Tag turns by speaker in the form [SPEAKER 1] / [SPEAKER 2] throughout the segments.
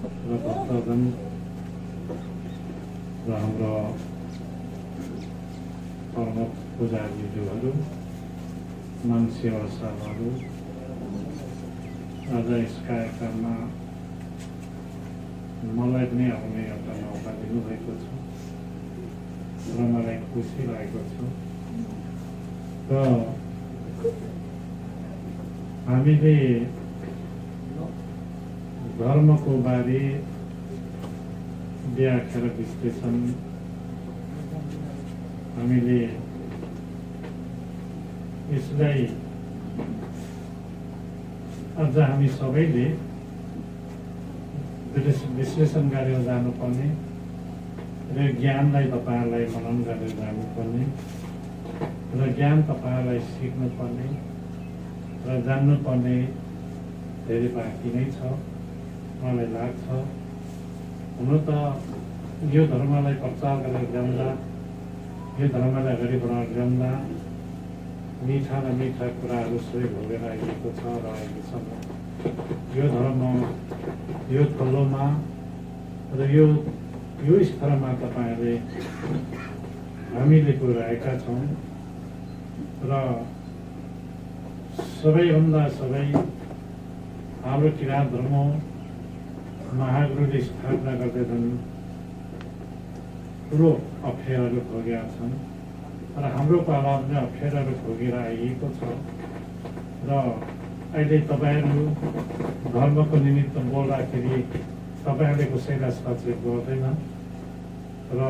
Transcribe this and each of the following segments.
[SPEAKER 1] र भक्तजन र हाम्रो प्रमुख पुजारीज्यूहरू, मन सेवा साहबहरू आज यस कार्यक्रममा मलाई पनि आउने एउटा मौका दिनुभएको छ र मलाई खुसी लागेको छ। र हामीले धर्मको बारे व्याख्या र विश्लेषण हामीले यसलाई अझ हामी सबैले विश्लेषण गरेर जानुपर्ने र ज्ञानलाई तपाईहरुलाई मनन गरेर जानुपर्ने र ज्ञान तपाईहरुलाई सिक्नुपर्ने र जान्नुपर्ने धेरै बाँकी नै छ मलाई लाग्छ। हुन त यो धर्मलाई प्रचार गरेर जाँदा, यो धर्मलाई अगाडि बढाएर जाँदा मीठा र मीठा कुराहरू सबै भोगेर आइएको छ र अहिलेसम्म यो धर्म यो थलोमा र यो स्तरमा तपाईहरुले हामीले पुर्याएका छौँ र सबैभन्दा सबै हाम्रो किराँत धर्म महागुरुले स्थापना गर्दै जुन ठुलो अप्ठ्याराहरू भोगेका छन् र हाम्रो पालामा अप्ठ्याराहरू भोगेर आइएको छ र अहिले तपाईहरु धर्मको निमित्त बोल्दाखेरि तपाईहरुले कसैलाई सचेत गर्दैन र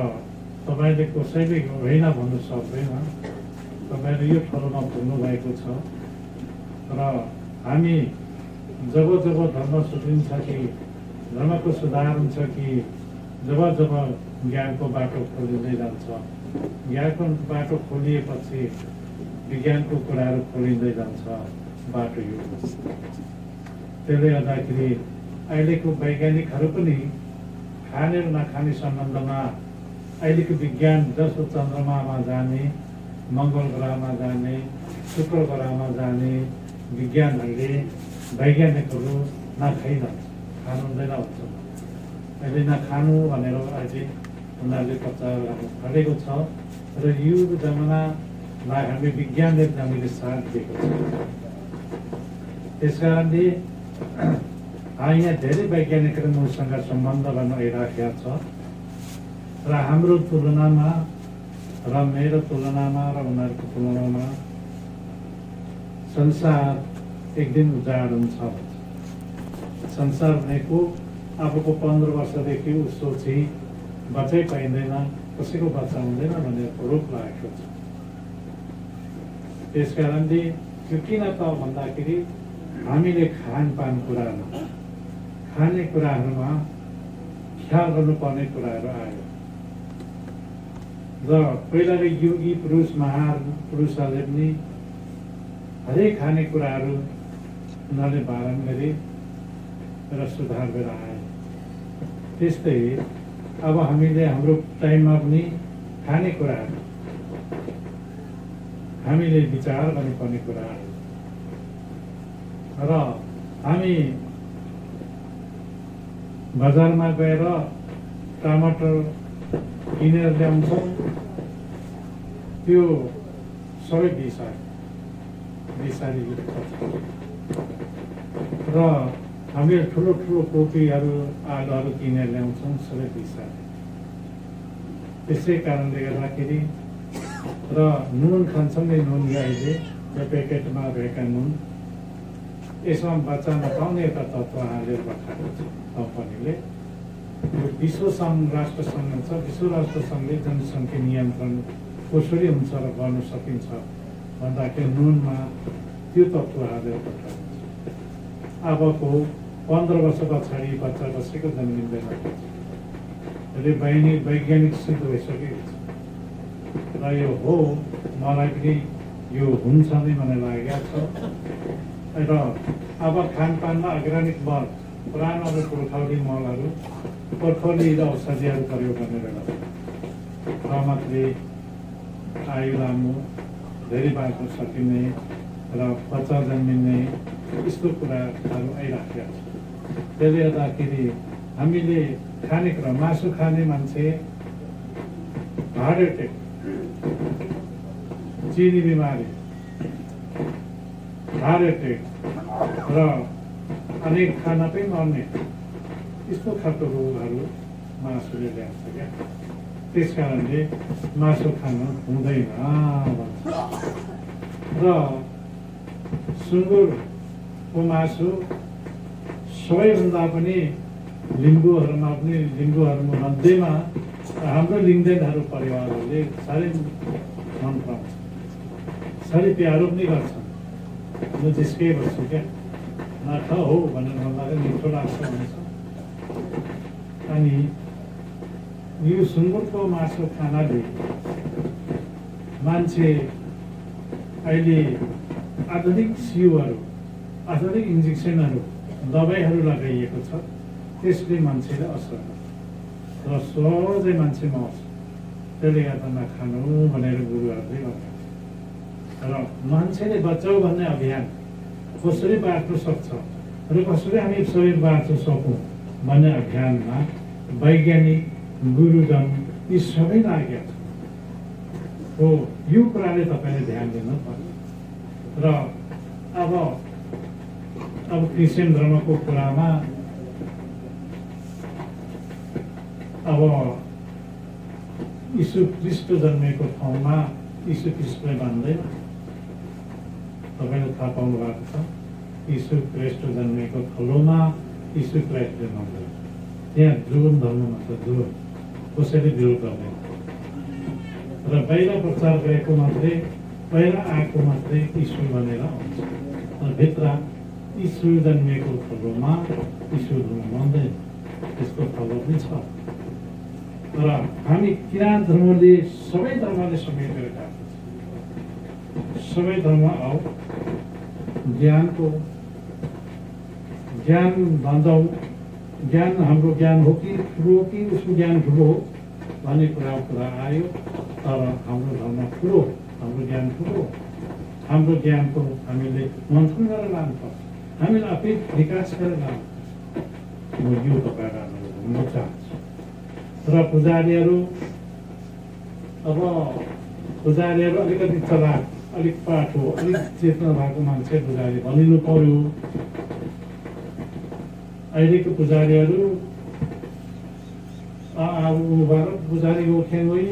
[SPEAKER 1] तपाईले कसैले होइन भन्नु सक्दैन। तपाईहरु यो ठाउँमा पुग्नु भएको छ र हामी जब जब धर्म सुध्रिन्छ कि धर्मको सुधार हुन्छ कि जब जब ज्ञानको बाटो खोलिँदै जान्छ, ज्ञानको बाटो खोलिएपछि विज्ञानको कुराहरू खोलिँदै जान्छ बाटो यो। त्यसले गर्दाखेरि अहिलेको वैज्ञानिकहरू पनि खाने र नखाने सम्बन्धमा अहिलेको विज्ञान जस्तो चन्द्रमामा जाने, मङ्गल ग्रहमा जाने, शुक्र ग्रहमा जाने विज्ञानहरूले वैज्ञानिकहरू नखाइ जान्छ, खानु हुँदैन भन्छ। अहिले नखानु भनेर अहिले उनीहरूले प्रचार गर्नु थालेको छ र यो जमानालाई हामी विज्ञानले हामीले साथ दिएको छ। त्यसकारणले यहाँ धेरै वैज्ञानिकहरू मसँग सम्बन्ध गर्न आइराखेका छ र हाम्रो तुलनामा र मेरो तुलनामा र उनीहरूको तुलनामा संसार एक दिन उजाड हुन्छ। संसार भनेको अबको 15 वर्षदेखि उसो चाहिँ बच्चै पाइँदैन, कसैको बच्चा हुँदैन भन्ने रोक लागेको छ। त्यसकारणले त्यो किन त भन्दाखेरि हामीले खानपान कुरामा, खाने कुराहरूमा ख्याल गर्नुपर्ने कुराहरू आयो र पहिलाको योगी पुरुष महापुरुषहरूले पनि हरेक खाने कुराहरू उनीहरूले पालन गरे र सुधार गरेर आए। त्यस्तै अब हामीले हाम्रो टाइममा पनि खाने कुराहरू हामीले विचार गर्नुपर्ने कुराहरू र हामी बजारमा गएर टमाटर किनेर ल्याउँछौँ, त्यो सबै बिसारी र हामीले ठुलो ठुलो कोपीहरू आलुहरू किनेर ल्याउँछौँ, सबै बिसारी। त्यसै कारणले गर्दाखेरि र नुन खान्छौँ नि, नुन अहिले यो प्याकेटमा रहेका नुन यसमा बच्चा नपाउने एउटा तत्त्व हालेर पठाएको छ कम्पनीले। यो विश्व सङ्घ राष्ट्र सङ्घ छ, विश्व राष्ट्र सङ्घले जनसङ्ख्या नियन्त्रण कसरी हुन्छ र गर्न सकिन्छ भन्दाखेरि नुनमा त्यो तत्त्व हालेर पठाएको छ। अबको 15 वर्ष पछाडि बच्चा कसैको जन्मिँदैन र वैज्ञानिक सिद्ध भइसकेको छ र यो हो, मलाई पनि यो हुन्छ नै भन्ने लागेको छ। र अब खानपानमा अर्ग्यानिक मल, पुरानो पुर्खौली मलहरू, पुर्खौली र औषधिहरू प्रयोग गर्ने बेला रमतले आयु लामो, धेरै बाँच्न सकिने र बच्चा जन्मिने यस्तो कुराहरू आइराखेका छ। त्यसले गर्दाखेरि हामीले खानेकुरा मासु खाने मान्छे हार्ट एटेक, चिनी बिमारी, हार्ट एटेक र अनेक खाना पनि मर्ने यस्तो खालको रोगहरू मासुले ल्याउँछ क्या। त्यस कारणले मासु खानु हुँदैन भन्छ। र सुँगुरको मासु सबैभन्दा पनि लिम्बूहरूमा पनि मध्येमा हाम्रो लिङ्गदेनहरू परिवारहरूले साह्रै मन पराउँछ, साह्रै प्यारो पनि गर्छन्। म त्यसकै गर्छु क्या, नख हो भनेर मलाई मिठो लाग्छ भन्छ। अनि यो सुँगुरको मासु खानाले मान्छे अहिले आधुनिक सिउहरू, आधुनिक इन्जेक्सनहरू, दबाईहरू लगाइएको छ, त्यसले मान्छेले असर गर्छ र सहजै मान्छे मर्छ। त्यसले गर्दा नखानु भनेर गुरुहरूले भन्नुहुन्छ। र मान्छेले बचाउ भन्ने अभियान कसरी बाँच्न सक्छ र कसरी हामी शरीर बाँच्न सकौँ भन्ने अभियानमा वैज्ञानिक, गुरुजन यी सबै लागेका छन्। हो यो कुराले तपाईँले ध्यान दिनु पर्यो। र अब क्रिस्चियन धर्मको कुरामा अब यीशु ख्रीष्ट जन्मेको ठाउँमा यीशु ख्रीष्टलाई मान्दैन। तपाईँले थाहा पाउनु भएको छ, यीशु ख्रीष्ट जन्मेको थलोमा यीशु ख्रीष्टले मान्दैन। त्यहाँ जुन धर्ममा छ, जुन कसैले विरोध गर्दैन। र बाहिर प्रचार गरेको मात्रै, बाहिर आएको मात्रै यीशु भनेर आउँछ। र भित्र यीशु जन्मेको थलोमा यीशु धर्म मान्दैन, त्यसको थलो पनि छ। र हामी किराँत धर्मले सबै धर्मले समेटेर गएको छ। सबै धर्म आऊ, ज्ञान भन्छौँ, ज्ञान हाम्रो ज्ञान हो कि ठुलो हो कि उसको ज्ञान ठुलो हो भन्ने कुरा आयो। तर हाम्रो धर्म ठुलो, हाम्रो ज्ञान ठुलो, हाम्रो ज्ञानको हामीले मन्थन गरेर लानुपर्छ, हामीले आफै विकास गरेर लानुपर्छ। म यो तपाईँलाई भन्न चाहन्छु। र पुजारीहरू अलिकति चलाक, अलिक पाठो, अलिक चेतना भएको मान्छे पुजारी बनिनु पर्यो। अहिलेको पुजारीहरू पुजारी उठ्यो गई,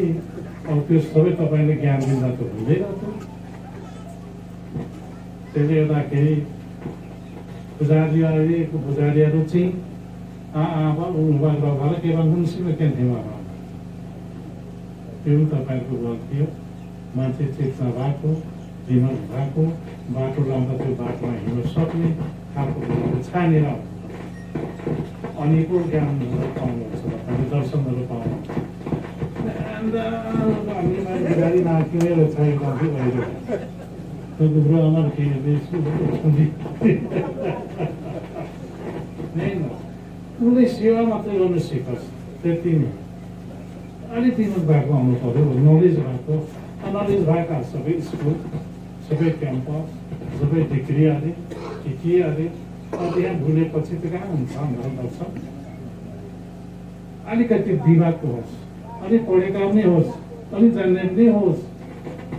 [SPEAKER 1] अब त्यो सबै तपाईँले ज्ञान दिँदा त हुँदैन। त्यसले गर्दाखेरि पुजारीहरू चाहिँ के भन्नुहुन्छ के थियो, त्यो तपाईँको गल्ती हो। मान्छे चेतना भएको, जीवन भएको, बाटो लाउँदा त्यो बाटोमा हिँड्न सक्ने खालको छानेर अनि पो ज्ञानहरू पाउनुहुन्छ, तपाईँले दर्शनहरू पाउनुहुन्छ। गाडी नाच्ने छैन भइरहेको আমার उसले सेवा मात्रै गर्नु सिकोस्, त्यति नै। अलिक दिनु भएको आउनु पर्यो, नलेज भएको, नलेज भएका सबै स्कुल, सबै क्याम्पस, सबै डिग्री अरे के अरे अब यहाँ भुलेपछि त कहाँ हुन्छ हाम्रो दर्शन। अलिकति दिमागको होस्, अलिक पढेका पनि होस्, अलिक जान्ने पनि होस्,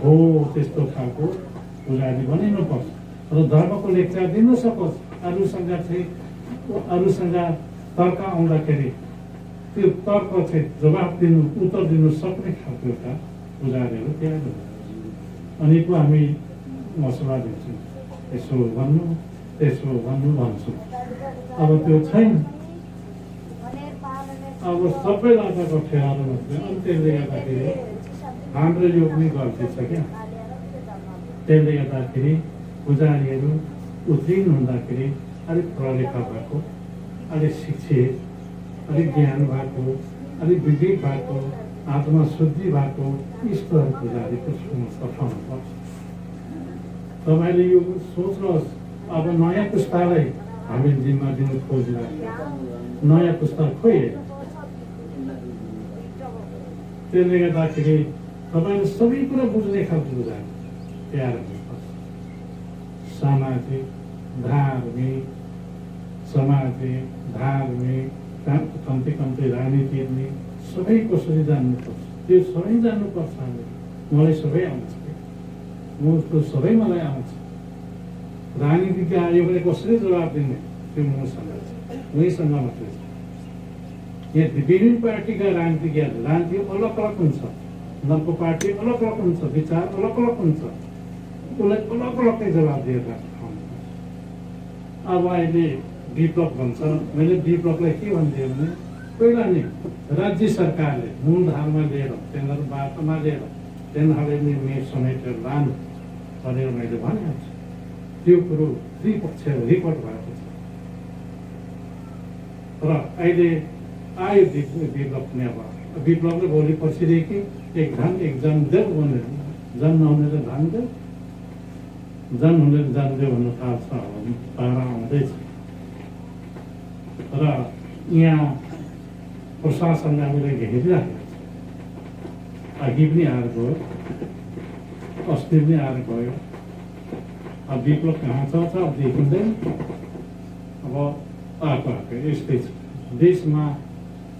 [SPEAKER 1] हो त्यस्तो खालको पुजारी बनिनुपर्छ र धर्मको लेक्चर दिन सकोस्। अरूसँग तर्क आउँदाखेरि त्यो तर्क चाहिँ जवाफ दिनु, उत्तर दिनु सक्ने खालको एउटा पुजारीहरू त्यहाँ हुन्छ। अनि पो हामी मसला दिन्छौँ, यसो भन्नु भन्छु। अब त्यो छैन, अब सबैलाई त फेराहरू हुन्छ। अनि त्यसले गर्दाखेरि हाम्रो यो पनि गल्ती छ क्या। त्यसले गर्दाखेरि पुजारीहरू उत्तीर्ण हुँदाखेरि अलिक पढालेखा भएको, अलिक शिक्षित, अलिक ज्ञान भएको, अलिक विवेक भएको, आत्मा शुद्धि भएको यस्तोहरू पुजारीको पठाउनुपर्छ। तपाईँले यो सोच्नुहोस्, अब नयाँ पुस्तालाई हामीले जिम्मा दिनु खोजिरहेको, नयाँ पुस्ता खोइ। त्यसले गर्दाखेरि तपाईँले सबै कुरा बुझ्ने खालको पुजारी तयार हुनुपर्छ। सामाजिक, धार्मिक, कम्ती कम्ती राजनीति हेर्ने सबै कसरी जान्नुपर्छ त्यो सबै जान्नुपर्छ। मलाई सबै आउँछ, म उसको सबै मलाई आउँछ। राजनीतिज्ञ आयोगले कसरी जवाब दिने त्यो मसँग मात्रै छ। यहाँ विभिन्न पार्टीका राजनीति अलग अलग हुन्छ, उनीहरूको पार्टी अलग अलग हुन्छ, विचार अलग अलग हुन्छ, उसलाई अलग अलगै जवाब दिएर अब अहिले विप्लव भन्छ। मैले विप्लवलाई के भनिदिएँ भने पहिला नि राज्य सरकारले मूलधारमा लिएर त्यहाँबाट बाटोमा लिएर त्यहाँहरूले मेट समेटेर लानु भनेर मैले भनेको छु। त्यो कुरो दुई पक्ष रिपोर्ट भएको छ। र अहिले आयो विप्लव पनि अब विप्लवले भोलि पर्सिदेखि एक जन देऊ भनेर जन नहुनेले धन देऊ, जन हुनेले जान देऊ भन्नु थाल्छ, पारा आउँदैछ। र यहाँ प्रशासनले हामीले घेरिराखेको छ। अघि पनि आएर गयो, अस्ति पनि आएर गयो। अब विप्लव कहाँ छ अब देखिँदैन। अब आएको यस्तै छ। देशमा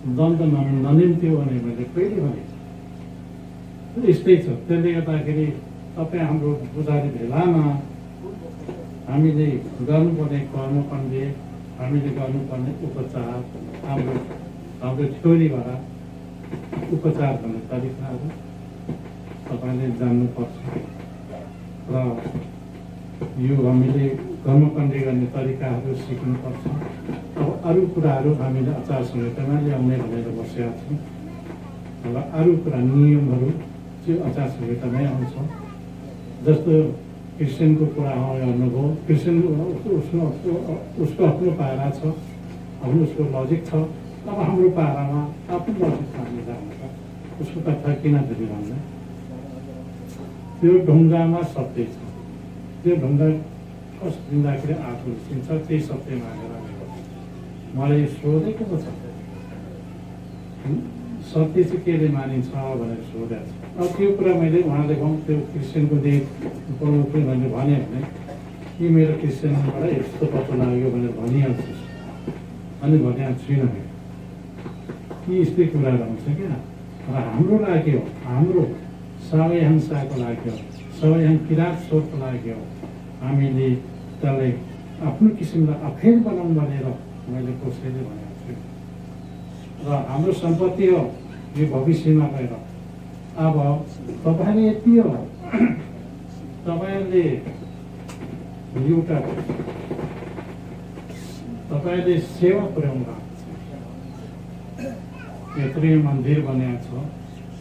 [SPEAKER 1] द्वन्द ननिम्त्यो भने मैले पहिले भनेको यस्तै छ। त्यसले गर्दाखेरि तपाईँ हाम्रो पुजारी भेलामा हामीले गर्नुपर्ने कर्मकाण्डले हामीले गर्नुपर्ने उपचार हाम्रो थ्योरीबाट उपचार गर्ने तरिकाहरू तपाईँले जान्नुपर्छ। र यो हामीले कर्मकाण्ड गर्ने तरिकाहरू सिक्नुपर्छ। अब अरू कुराहरू हामीले आचार संहितामा ल्याउने भनेर बसेका छौँ। र अरू कुरा नियमहरू चाहिँ आचार संहितामै आउँछ। जस्तो क्रिस्चियनको कुरा गर्नुभयो, क्रिस्चियन उसको आफ्नो पारा छ, उसको लजिक छ। अब हाम्रो पारामा आफ्नो लजिक हामी जान्छ, उसको कथा किन दिइरहन्छ। त्यो ढुङ्गामा सत्य छ, त्यो ढुङ्गा कस दिँदाखेरि आफू सिन्छ, त्यही सत्य मानेर मलाई सोधेको पो छ सत्य चाहिँ केले मानिन्छ भनेर सोधेको छ। अब त्यो कुरा मैले उहाँले त्यो क्रिस्चियनको प्रमुखले मैले भने कि मेरो क्रिस्चियनबाट यस्तो पत्तो लाग्यो भनेर भनिहाल्छु अनि भनेको छुइनँ। यी यस्तै कुराहरू आउँछ क्या। र हाम्रो लागि हो, हाम्रो सवैहंसाको लागि हो, सवैहं किराँत स्वरको लागि हो। हामीले त्यसलाई आफ्नो किसिमलाई अफेर बनाउँ भनेर मैले कसैले भनेको छु। र हाम्रो सम्पत्ति हो यो भविष्यमा गएर। अब तपाईँले यति हो, तपाईँले एउटा तपाईँले सेवा पुर्याउनु भएको छ। यत्रै मन्दिर बनेको छ,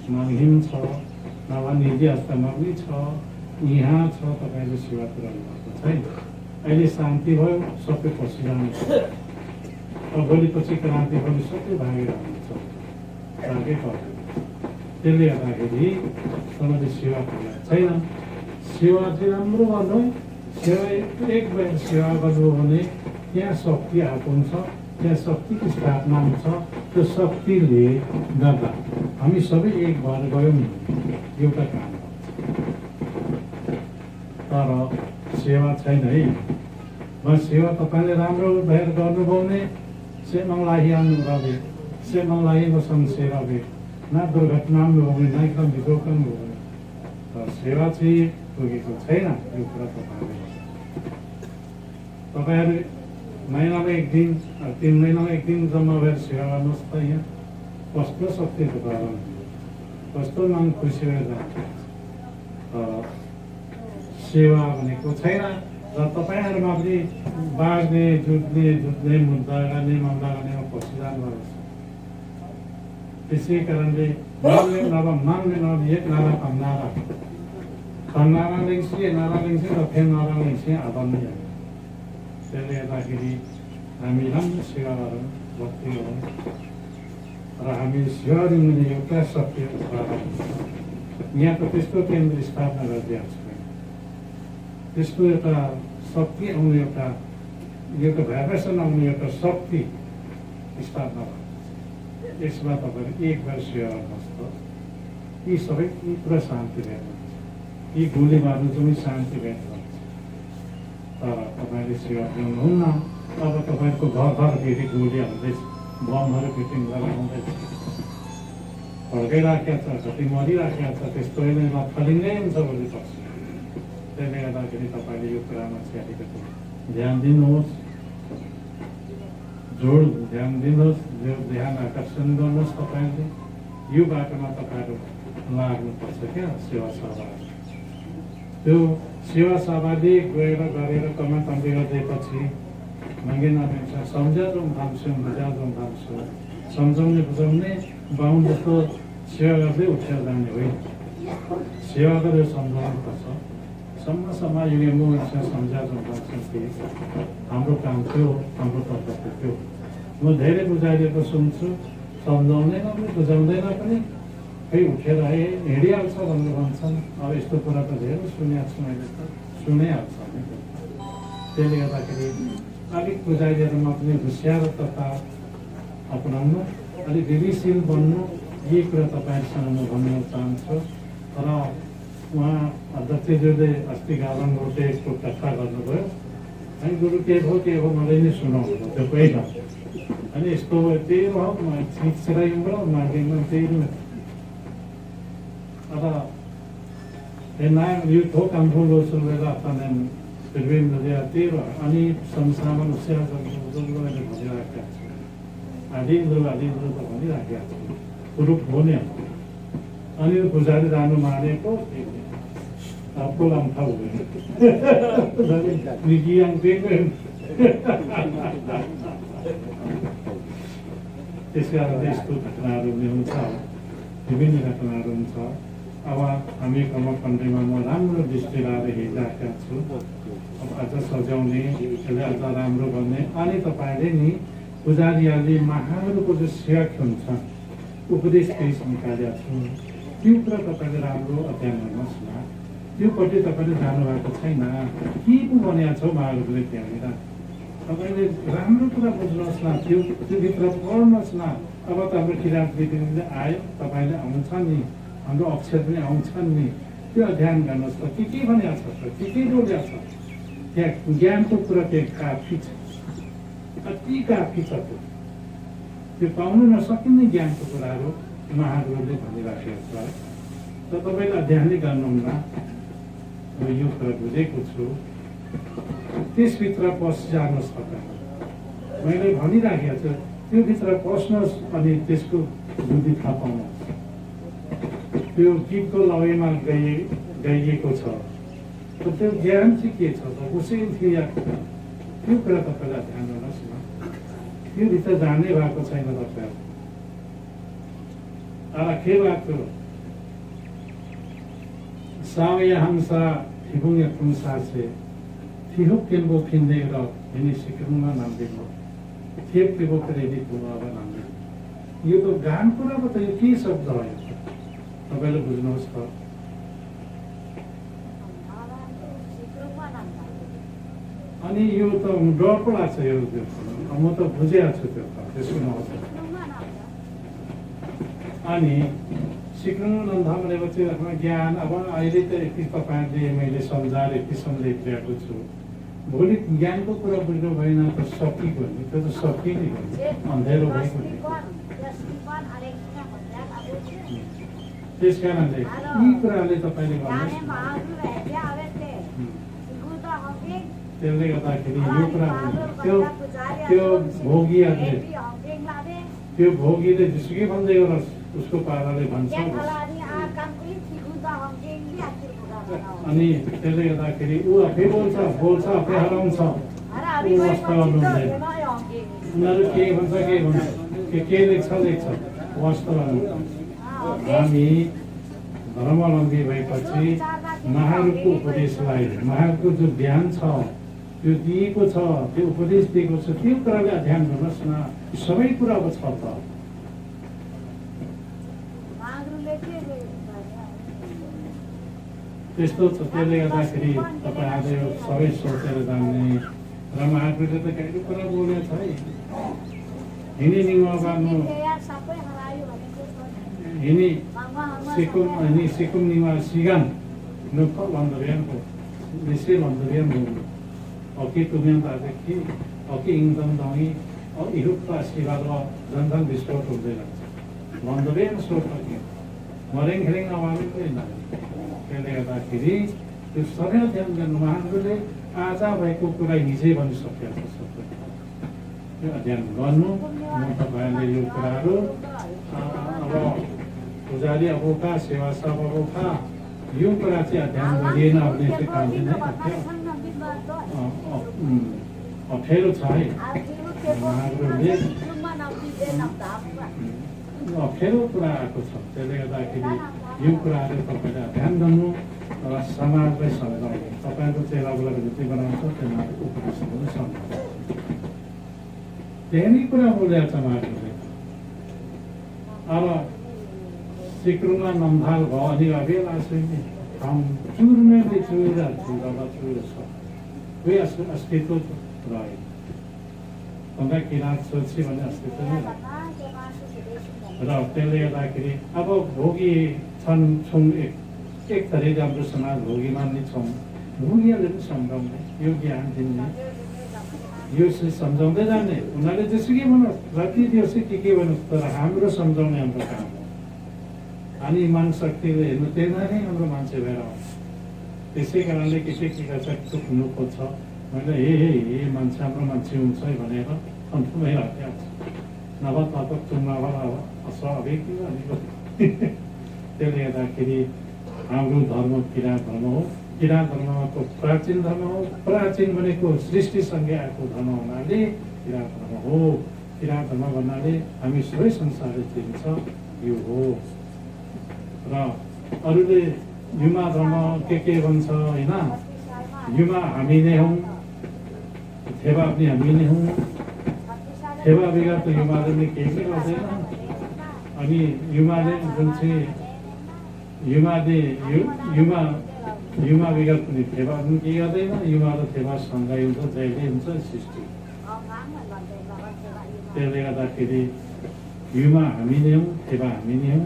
[SPEAKER 1] मङ्हिम छ, नभए निजी आस्थामा पनि छ, यहाँ छ, तपाईँले सेवा पुर्याउनु भएको छैन। अहिले शान्ति भयो, सबै पछि जान्छ। अब भोलिपछि क्रान्ति पनि सबै भागेर हुन्छ। त्यसले गर्दाखेरि तपाईँले सेवा पुर्याएको छैन। सेवा चाहिँ राम्रो गर्नु, सेवा एक बेर सेवा गर्नु भने त्यहाँ शक्ति आएको हुन्छ, त्यहाँ शक्तिको स्थापना हुन्छ। त्यो शक्तिले गर्दा हामी सबै एक भएर गयौँ एउटा काम तर सेवा छैन है। बस सेवा तपाईँले राम्रो भएर गर्नुभयो भने सेवालाई आउनुभयो, सेवालाई संसेवा भयो, न दुर्घटना हो भने न एकदम जोखिम हो भने तर सेवा चाहिँ पुगेको छैन। यो कुरा तपाईँहरू महिनामा एक दिन 3 महिनामा एक दिन जम्मा भएर सेवा गर्नुहोस् त। यहाँ कस्तो शक्तिको कारण, कस्तो मन खुसी भएर जान्छ। सेवा भनेको छैन। र तपाईँहरूमा पनि बाँच्ने जुट्ने मुद्दा गर्ने मामला गर्नेमा पसिरहनु भएको छ। त्यसै कारणले मान्ने एक नारा नारा लेख्छु र फेरि नारा लेख्छु आदर नै हो। त्यसले गर्दाखेरि हामी राम्रो सेवा गरौँ, भक्ति गरौँ र हामी सेवा दिने एउटा शक्ति उत्पादन। यहाँ त त्यस्तो केन्द्र स्थापना गरिदिएको छ, त्यस्तो एउटा शक्ति आउने एउटा भाइब्रेसन आउने एउटा शक्ति स्थापना भएको छ। यसमा तपाईँले एक बार सेवा गर्नुहोस् त यी सबै पुरा शान्ति भेट्नुहुन्छ। यी गोली मार्नु पनि शान्ति भेट्नुहुन्छ। तर तपाईँले सेवा दिनुहुन्न, अब तपाईँको घर फेरि गोली हाल्दैछ। बमहरू फिटिङ गरेर आउँदैछ फर्काइराखेको छ कति मरिराखेको छ त्यस्तो नै नफलिँदै हुन्छ भोलि पर्छ त्यसले गर्दाखेरि तपाईँले यो कुरामा चाहिँ अलिकति ध्यान दिनुहोस् जोड ध्यान दिनुहोस् यो ध्यान आकर्षण गर्नुहोस् तपाईँले यो बाटोमा तपाईँहरू लाग्नुपर्छ क्या सेवा सहभागी त्यो सेवा सहभागी गएर गरेर कमा कम्ती गर्दैपछि महँगे नमिल्छ सम्झा जाउँ थाम्छौँ बुझा जाउँ थाम्छौँ सम्झाउने बुझाउने बाहुन जस्तो सेवा गर्दै उठेर जाने होइन सेवा गरेर सम्झाउनुपर्छ सम्मसम्म यो मुखसँग सम्झा जाउँ थाम्छौँ कि हाम्रो काम थियो हाम्रो कर्तव्य थियो म धेरै बुझाइदिएको सुन्छु सम्झाउँदैन पनि बुझाउँदैन पनि खै उठेर हिँडिहाल्छ भनेर भन्छन् अब यस्तो कुरा त धेरै सुनेको छु मैले त सुनिहाल्छ त्यसले गर्दाखेरि अलिक बुझाइदिएर म पनि होसियारता अपनाउनु अलिक विवेकशील बन्नु यही कुरा तपाईँहरूसँग म भन्न चाहन्छु र उहाँ अध्यक्षज्यूले अस्ति गाभन रोटेको कथा गर्नुभयो अनि गुरु के भयो मलाई नै सुनाउनु त्यो पहिला अनि यस्तो त्यही भयो छिराइबाट मार्केटमा त्यही ada enang yuto kampung losul bela tanen berbim dari atira ani sama-sama manusia sama-sama ada bagi rakyat adi itu tak bagi rakyat urut bone ani pujari danu mane ko apa lam tahu dari niki yang pengen sekarang itu kenal dengan विभिन्न घटनाहरू हुन्छ अब हामी कर्मखण्डमा म राम्रो दृष्टि लाएर हिँडिराखेका छु अब अझ सजाउने यसलाई अझ राम्रो गर्ने अनि तपाईँले नि पुजारीहरूले महाहरूको जो सेवा हुन्छ उपदेश केही निकालेका छु त्यो कुरा तपाईँले राम्रो अध्ययन गर्नुहोस् न त्योपट्टि तपाईँले जानुभएको छैन के पो भनेको छ महाहरूले त्यहाँनिर तपाईँले राम्रो कुरा बुझ्नुहोस् न त्योभित्र पढ्नुहोस् न अब त हाम्रो किराँत दिदीले आयो तपाईँले आउँछ नि हाम्रो अक्षर पनि आउँछन् नि त्यो अध्ययन गर्नुहोस् त के भनेको छ त के बोलेको छ त्यहाँ ज्ञानको कुरा त्यहाँ काफी छ कति काफी छ त्यो पाउनु नसकिने ज्ञानको कुराहरू महागुरुले भनिराखेको छ र तपाईँले अध्ययनै गर्नुहुन्न म यो कुरा बुझेको छु त्यसभित्र पसिजानुहोस् तपाईँ मैले भनिराखेको छु त्योभित्र पस्नुहोस् अनि त्यसको बुद्धि थाहा पाउनुहोस् त्यो गीतको लयमा गाइएको छ त्यो ज्ञान चाहिँ के छ त उसै थियो त्यो कुरा तपाईँलाई ध्यान गर्नुहोस् न त्योभित्र जान्ने भएको छैन तपाईँहरू के भएको सावया हंसा थिबुङ खुम्सा छे थिहुक केम्बो फिन्देर हिनी सिक्किममा नाम्दिनु थिएप के बोकेर यदि पुनः नाम्दिनु यो त गान कुराको त यो के शब्द हो तपाईँले बुझ्नुहोस् त अनि यो त डर पो लाग्छ यो म त बुझिहाल्छु छु त्यो त त्यसको महत्त्व अनि सिक्नु नन्दा भनेपछि ज्ञान अब अहिले त यति तपाईँहरूले मैले सम्झाएर यति सम्झाइदिएको छु भोलि ज्ञानको कुरा बुझ्नु भएन त सकिएको नि त्यो त सकिने हो अँध्यारो भएको त्यस कारणले यी कुराले तपाईँले त्यसले गर्दाखेरि यो कुरा त्यो भोगीले जसुकै भन्दै गरोस् उसको पाराले भन्छ अनि त्यसले गर्दाखेरि ऊ आफै बोल्छ आफै हराउँछ उनीहरू के भन्छ के लेख्छ वास्तव हामी धर्मावलम्बी भएपछि महाहरूको उपदेशलाई महाहरूको जो ज्ञान छ त्यो दिएको छ त्यो उपदेश दिएको छ त्यो कुराले अध्ययन गर्नुहोस् न सबै कुरा अब छ त त्यस्तो छ त्यसले गर्दाखेरि तपाईँहरूले सबै सोचेर जान्ने र महापुरुषले त कहिले कुरा बोलेको छ है हिँडी निमा बाँध्नु हिँडी सिकुम निमा सिगान नुक्क भन्दैन निश्चय भन्दैन अकी तुम्हें ताकि अकी इंदम दाई युक्त आशीर्वाद झन् विस्फोट हुँदै जान्छ भन्दै स्रोत मरेङ खेरेङ नमाग्नु त्यसले गर्दाखेरि त्यो सधैँ ध्यान गर्नु उहाँहरूले आज भएको कुरा हिजै भनिसकेको छ त्यो अध्ययन गर्नु म तपाईँहरूले यो कुराहरू अब पुजारी अबका सेवा सबका यो कुरा चाहिँ अध्ययन गरिएन भने चाहिँ काम नै अप्ठ्यारो छ है उहाँहरूले अप्ठ्यारो कुरा आएको छ त्यसले गर्दाखेरि यो कुराहरू तपाईँले ध्यान गर्नु र समाजलाई सम्झाउनु तपाईँको चेलाबुलाको जति बनाउँछ त्यसमा उपदेशहरू सम्झाउनु धेरै कुरा बोलेको छ उहाँहरूले अब सिक्रुङमा नम्भाल भयो अनि अबेला ठाउँ चुर्ने चुरा चुरो छ कोही अस्तित्व रह्यो भन्दा किराँत सोची भने अस्तित्व नै र त्यसले गर्दाखेरि अब भोगी छौँ एक थरी राम्रो समाज भोगीमा नै छौँ भोगीहरूले पनि सम्झाउने यो ज्ञान दिने यो सम्झाउँदै जाने उनीहरूले जेसुकै भनोस् जति दियोस् के भनोस् तर हाम्रो सम्झाउने हाम्रो काम हो अनि इमान शक्तिले हेर्नु त्यही नै हाम्रो मान्छे भएर आउँछ त्यसै कारणले के गर्छ हुनु खोज्छ मैले हे मान्छे हाम्रो मान्छे हुन्छ है भनेर अन्ठुमै राखेको छ नभए तपाईँ चुनाव अस्वाभाविक त्यसले गर्दाखेरि हाम्रो धर्म किराँत धर्म हो किराँत धर्मको प्राचीन धर्म हो प्राचीन भनेको सृष्टिसँगै आएको धर्म हुनाले किराँत धर्म हो किराँत धर्म भन्नाले हामी सबै संसारले चिन्छ यो हो र अरूले युमा धर्म के भन्छ होइन युमा हामी नै हौँ थेवा पनि हामी नै हौँ थेवा बिगा त युमाले नै केही पनि गर्दैन अनि युमाले जुन चाहिँ युमा विगत पनि थेवा पनि केही गर्दैन युमा र थेवा सँगै हुन्छ जहिले हुन्छ सृष्टि त्यसले गर्दाखेरि युमा हामी नै हौँ थेवा हामी नै हौँ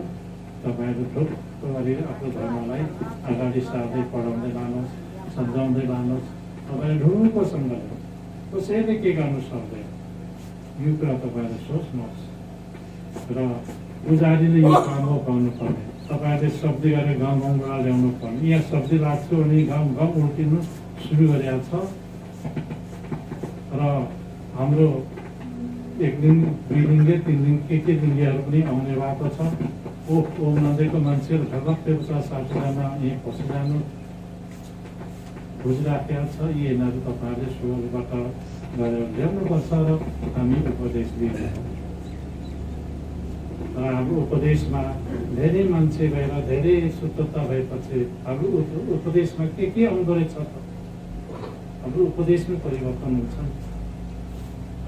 [SPEAKER 1] तपाईँहरू ठुलो गरेर आफ्नो धर्मलाई अगाडि सार्दै पढाउँदै लानुहोस् सम्झाउँदै लानुहोस् तपाईँले ढुङ्गो सम्झाउनु कसैले के गर्नु सक्दैन यो कुरा तपाईँहरूले सोच्नुहोस् र पुजारीले यो काम पाउनु पर्ने तपाईँहरूले सब्जी गरेर गाउँबाट ल्याउनु पर्ने यहाँ सब्जी लाग्छु अनि गाउँ उल्टिनु सुरु गरेको छ र हाम्रो एक दिन दुई दिनले तिन दिन के दिनहरू पनि आउने भएको छ ओ नदीको मान्छेहरू झगक्कै छ 60जना यहीँ पसिजानु बुझिराखेको छ यिनीहरू तपाईँहरूले सुरुबाट गरेर ल्याउनुपर्छ र हामी उपदेश दिन्छौँ र हाम्रो उपदेशमा धेरै मान्छे भएर धेरै शुद्धता भएपछि हाम्रो उपदेशमा के आउँदो रहेछ त हाम्रो उपदेशमै परिवर्तन हुन्छ नि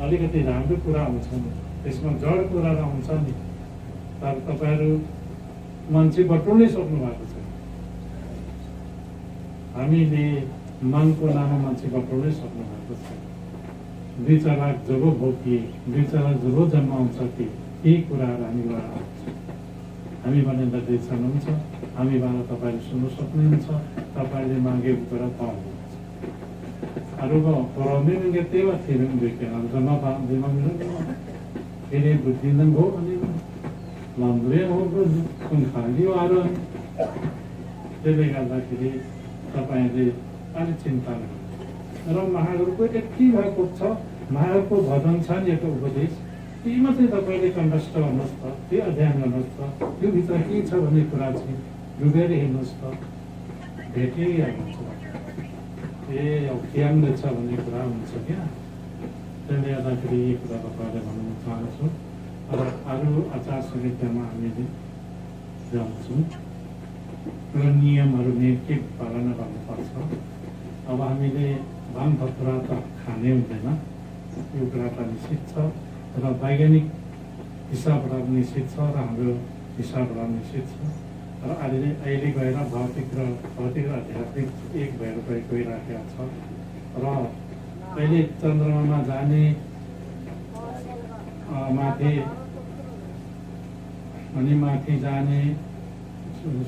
[SPEAKER 1] अलिकति राम्रो कुरा आउँछ नि त्यसमा जड कुरा आउँछ नि तर तपाईँहरू मान्छे बटुल्नै सक्नु भएको छ हामीले मनको नाममा मान्छे बटुल्नै सक्नु भएको छ 2-4 लाख जब भोगिए 2-4 लाख जब जन्म आउँछ कि यही कुराहरू हामीबाट आउँछ हामी भनेर देख्नुहुन्छ हामीबाट तपाईँले सुन्नु सक्नुहुन्छ तपाईँले मागेको कुरा पाउनुहुन्छ अरूको पढाउने पनि त्यही भए थिएन जम्मा दिनमा फेरि बुझिँदैन भयो अनि लम्ब्रे हो खाली आएर त्यसले गर्दाखेरि तपाईँहरूले अलिक चिन्ता गर्नु र महागुरुको यति भएको छ महागुरुको भजन छ नि एउटा उपदेश ती मात्रै तपाईँले कण्ठस्थ गर्नुहोस् त त्यो अध्ययन गर्नुहोस् त त्यो भित्र के छ भन्ने कुरा चाहिँ डुबेर हेर्नुहोस् त भेटिहाल्नुहुन्छ ए अब ज्ञान छ भन्ने कुरा हुन्छ क्या त्यसले गर्दाखेरि यही कुरा तपाईँले भन्नु चाहन्छु र अरू आचार संहितामा हामीले जान्छौँ र नियमहरू के पालना गर्नुपर्छ अब हामीले भाङ भत्रा त खाने हुँदैन यो कुरा त निश्चित छ र वैज्ञानिक हिसाबबाट निश्चित छ र हाम्रो हिसाबबाट निश्चित छ र अहिले गएर भौतिक र आध्यात्मिक एक भएर गइराखेको छ र अहिले चन्द्रमामा जाने माथि जाने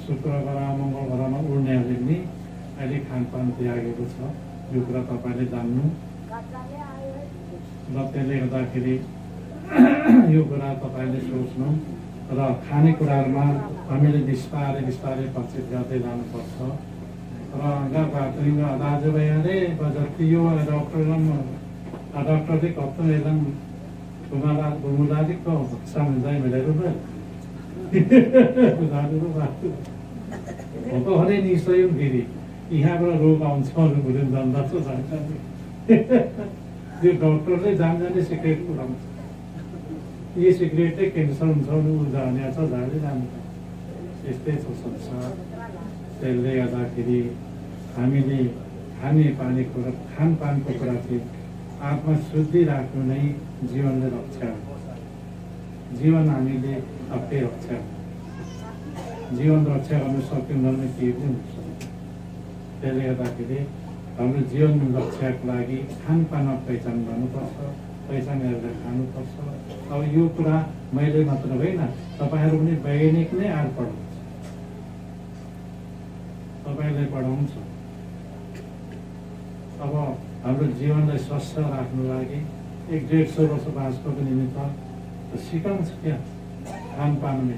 [SPEAKER 1] शुक्र ग्रह मङ्गल ग्रहमा उड्नेहरूले पनि अहिले खानपान त्यागेको छ यो कुरा तपाईँले जान्नु र त्यसले गर्दाखेरि यो कुरा तपाईँले सोच्नु र खानेकुराहरूमा हामीले बिस्तारै बिस्तारै परिचित गर्दै जानुपर्छ र गर्भपातुङ दाजुभाइहरूले जति यो डॉक्टरले कतो एकदम गुमुलादी को समझाई मिले रुपए वो हरे निश्चय गिरी यहाँबाट रोग आउँछ भन्ने जनता छ जान्छ त्यो डक्टरले जान्ने सिक्रेट कुराउँछ यो सिक्रेटै क्यान्सर हुन्छ जाने छ जाने जान्छ यस्तै छ संसार त्यसले गर्दाखेरि हामीले खानेपानीको र खानपानको कुरा चाहिँ आत्मा शुद्धि राख्नु नै जीवनले रक्षा हो जीवन हामीले आफै रक्षा जीवन रक्षा गर्न सक्यौँ भने केही पनि हुन्छ त्यसले गर्दाखेरि हाम्रो जीवन रक्षाको लागि खानपानमा पहिचान गर्नुपर्छ पहिचान गरेर खानुपर्छ अब यो कुरा मैले मात्र होइन तपाईँहरू पनि वैज्ञानिक नै आएर पढाउँछ तपाईँलाई पढाउँछ अब हाम्रो जीवनलाई स्वस्थ राख्नु लागि 150 वर्ष बाँच्नको निमित्त सिकाउँछ क्या खानपानमा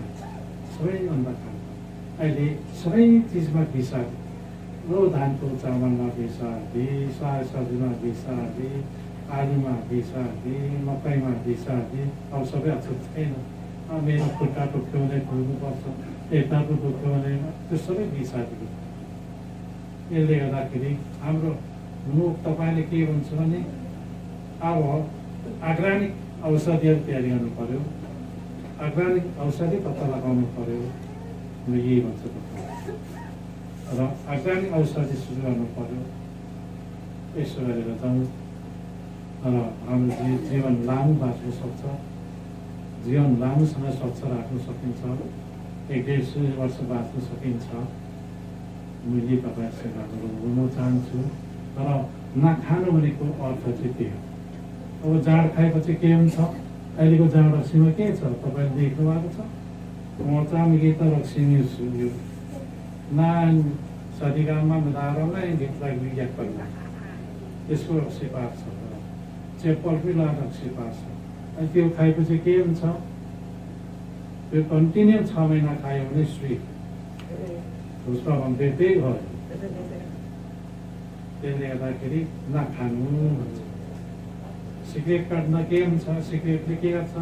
[SPEAKER 1] सबैभन्दा खानपान अहिले सबै चिजमा विष रो धानको चामलमा विष हाल्दी सागसब्जीमा विष हाल्दी आलुमा विष हाल्दी मकैमा विष हाल्दी अब सबै अछुत छैन मेरो खुट्टा टुक्यो भने खुल्नुपर्छ यताको टुक्यो भने त्यो सबै विष हाल्दी यसले गर्दाखेरि हाम्रो मुख तपाईँले के भन्छ भने अब आग्रानिक औषधिहरू तयारी गर्नु पर्यो आग्रानिक औषधि पत्ता लगाउनु पर्यो म यही भन्छु र आग्रानिक औषधि सुरु गर्नु पर्यो यसो गरेर जाउँ र हाम्रो जीवन लामो बाँच्न सक्छ जीवन लामोसँग स्वच्छ राख्न सकिन्छ 150 वर्ष बाँच्न सकिन्छ मैले तपाईँसँग बोल्न चाहन्छु तर नखानु भनेको अर्थ चाहिँ त्यही हो अब जाँड खाएपछि के हुन्छ अहिलेको जाँड रक्सीमा के छ तपाईँले देख्नु भएको छ मोर्चामा गीत रक्सीमा यो नान सदिगाममा दारालाई भित्र विज्ञाप गर्ला त्यसको रक्सी पार्छ चेप्पल पनि रक्सी पार्छ अनि त्यो खाएपछि के हुन्छ त्यो कन्टिन्यू 6 महिना खायो भने स्वीट उसको भन्दै त्यही भयो त्यसले गर्दाखेरि नखानु भन्छ सिगरेट काट्न के हुन्छ सिगरेटले के गर्छ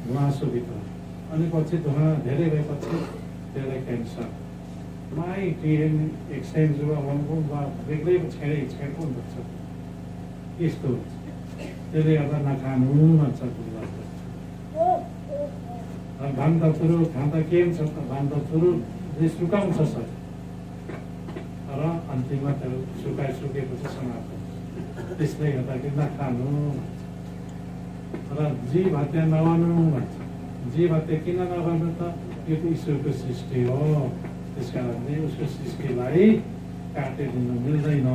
[SPEAKER 1] धुवाँसोभित्र अनि पछि धुवा धेरै भएपछि त्यसलाई क्यान्सर माइ टिएन एक्सचेन्ज बेग्लै छेड्को हुन्छ यस्तो हुन्छ त्यसले गर्दा नखानु भन्छ भान्दाथुरु खाँदा के हुन्छ त भान्दाथुरुले सुकाउँछ सर र अन्तिममा त्यो सुकेपछि समाप्त त्यसले गर्दाखेरि नखानु र जीव हत्या नगर्नु भन्छ जीव हत्या किन नगर्नु त यो त ईश्वरको सृष्टि हो त्यस कारणले उसको सृष्टिलाई काटिदिनु मिल्दैन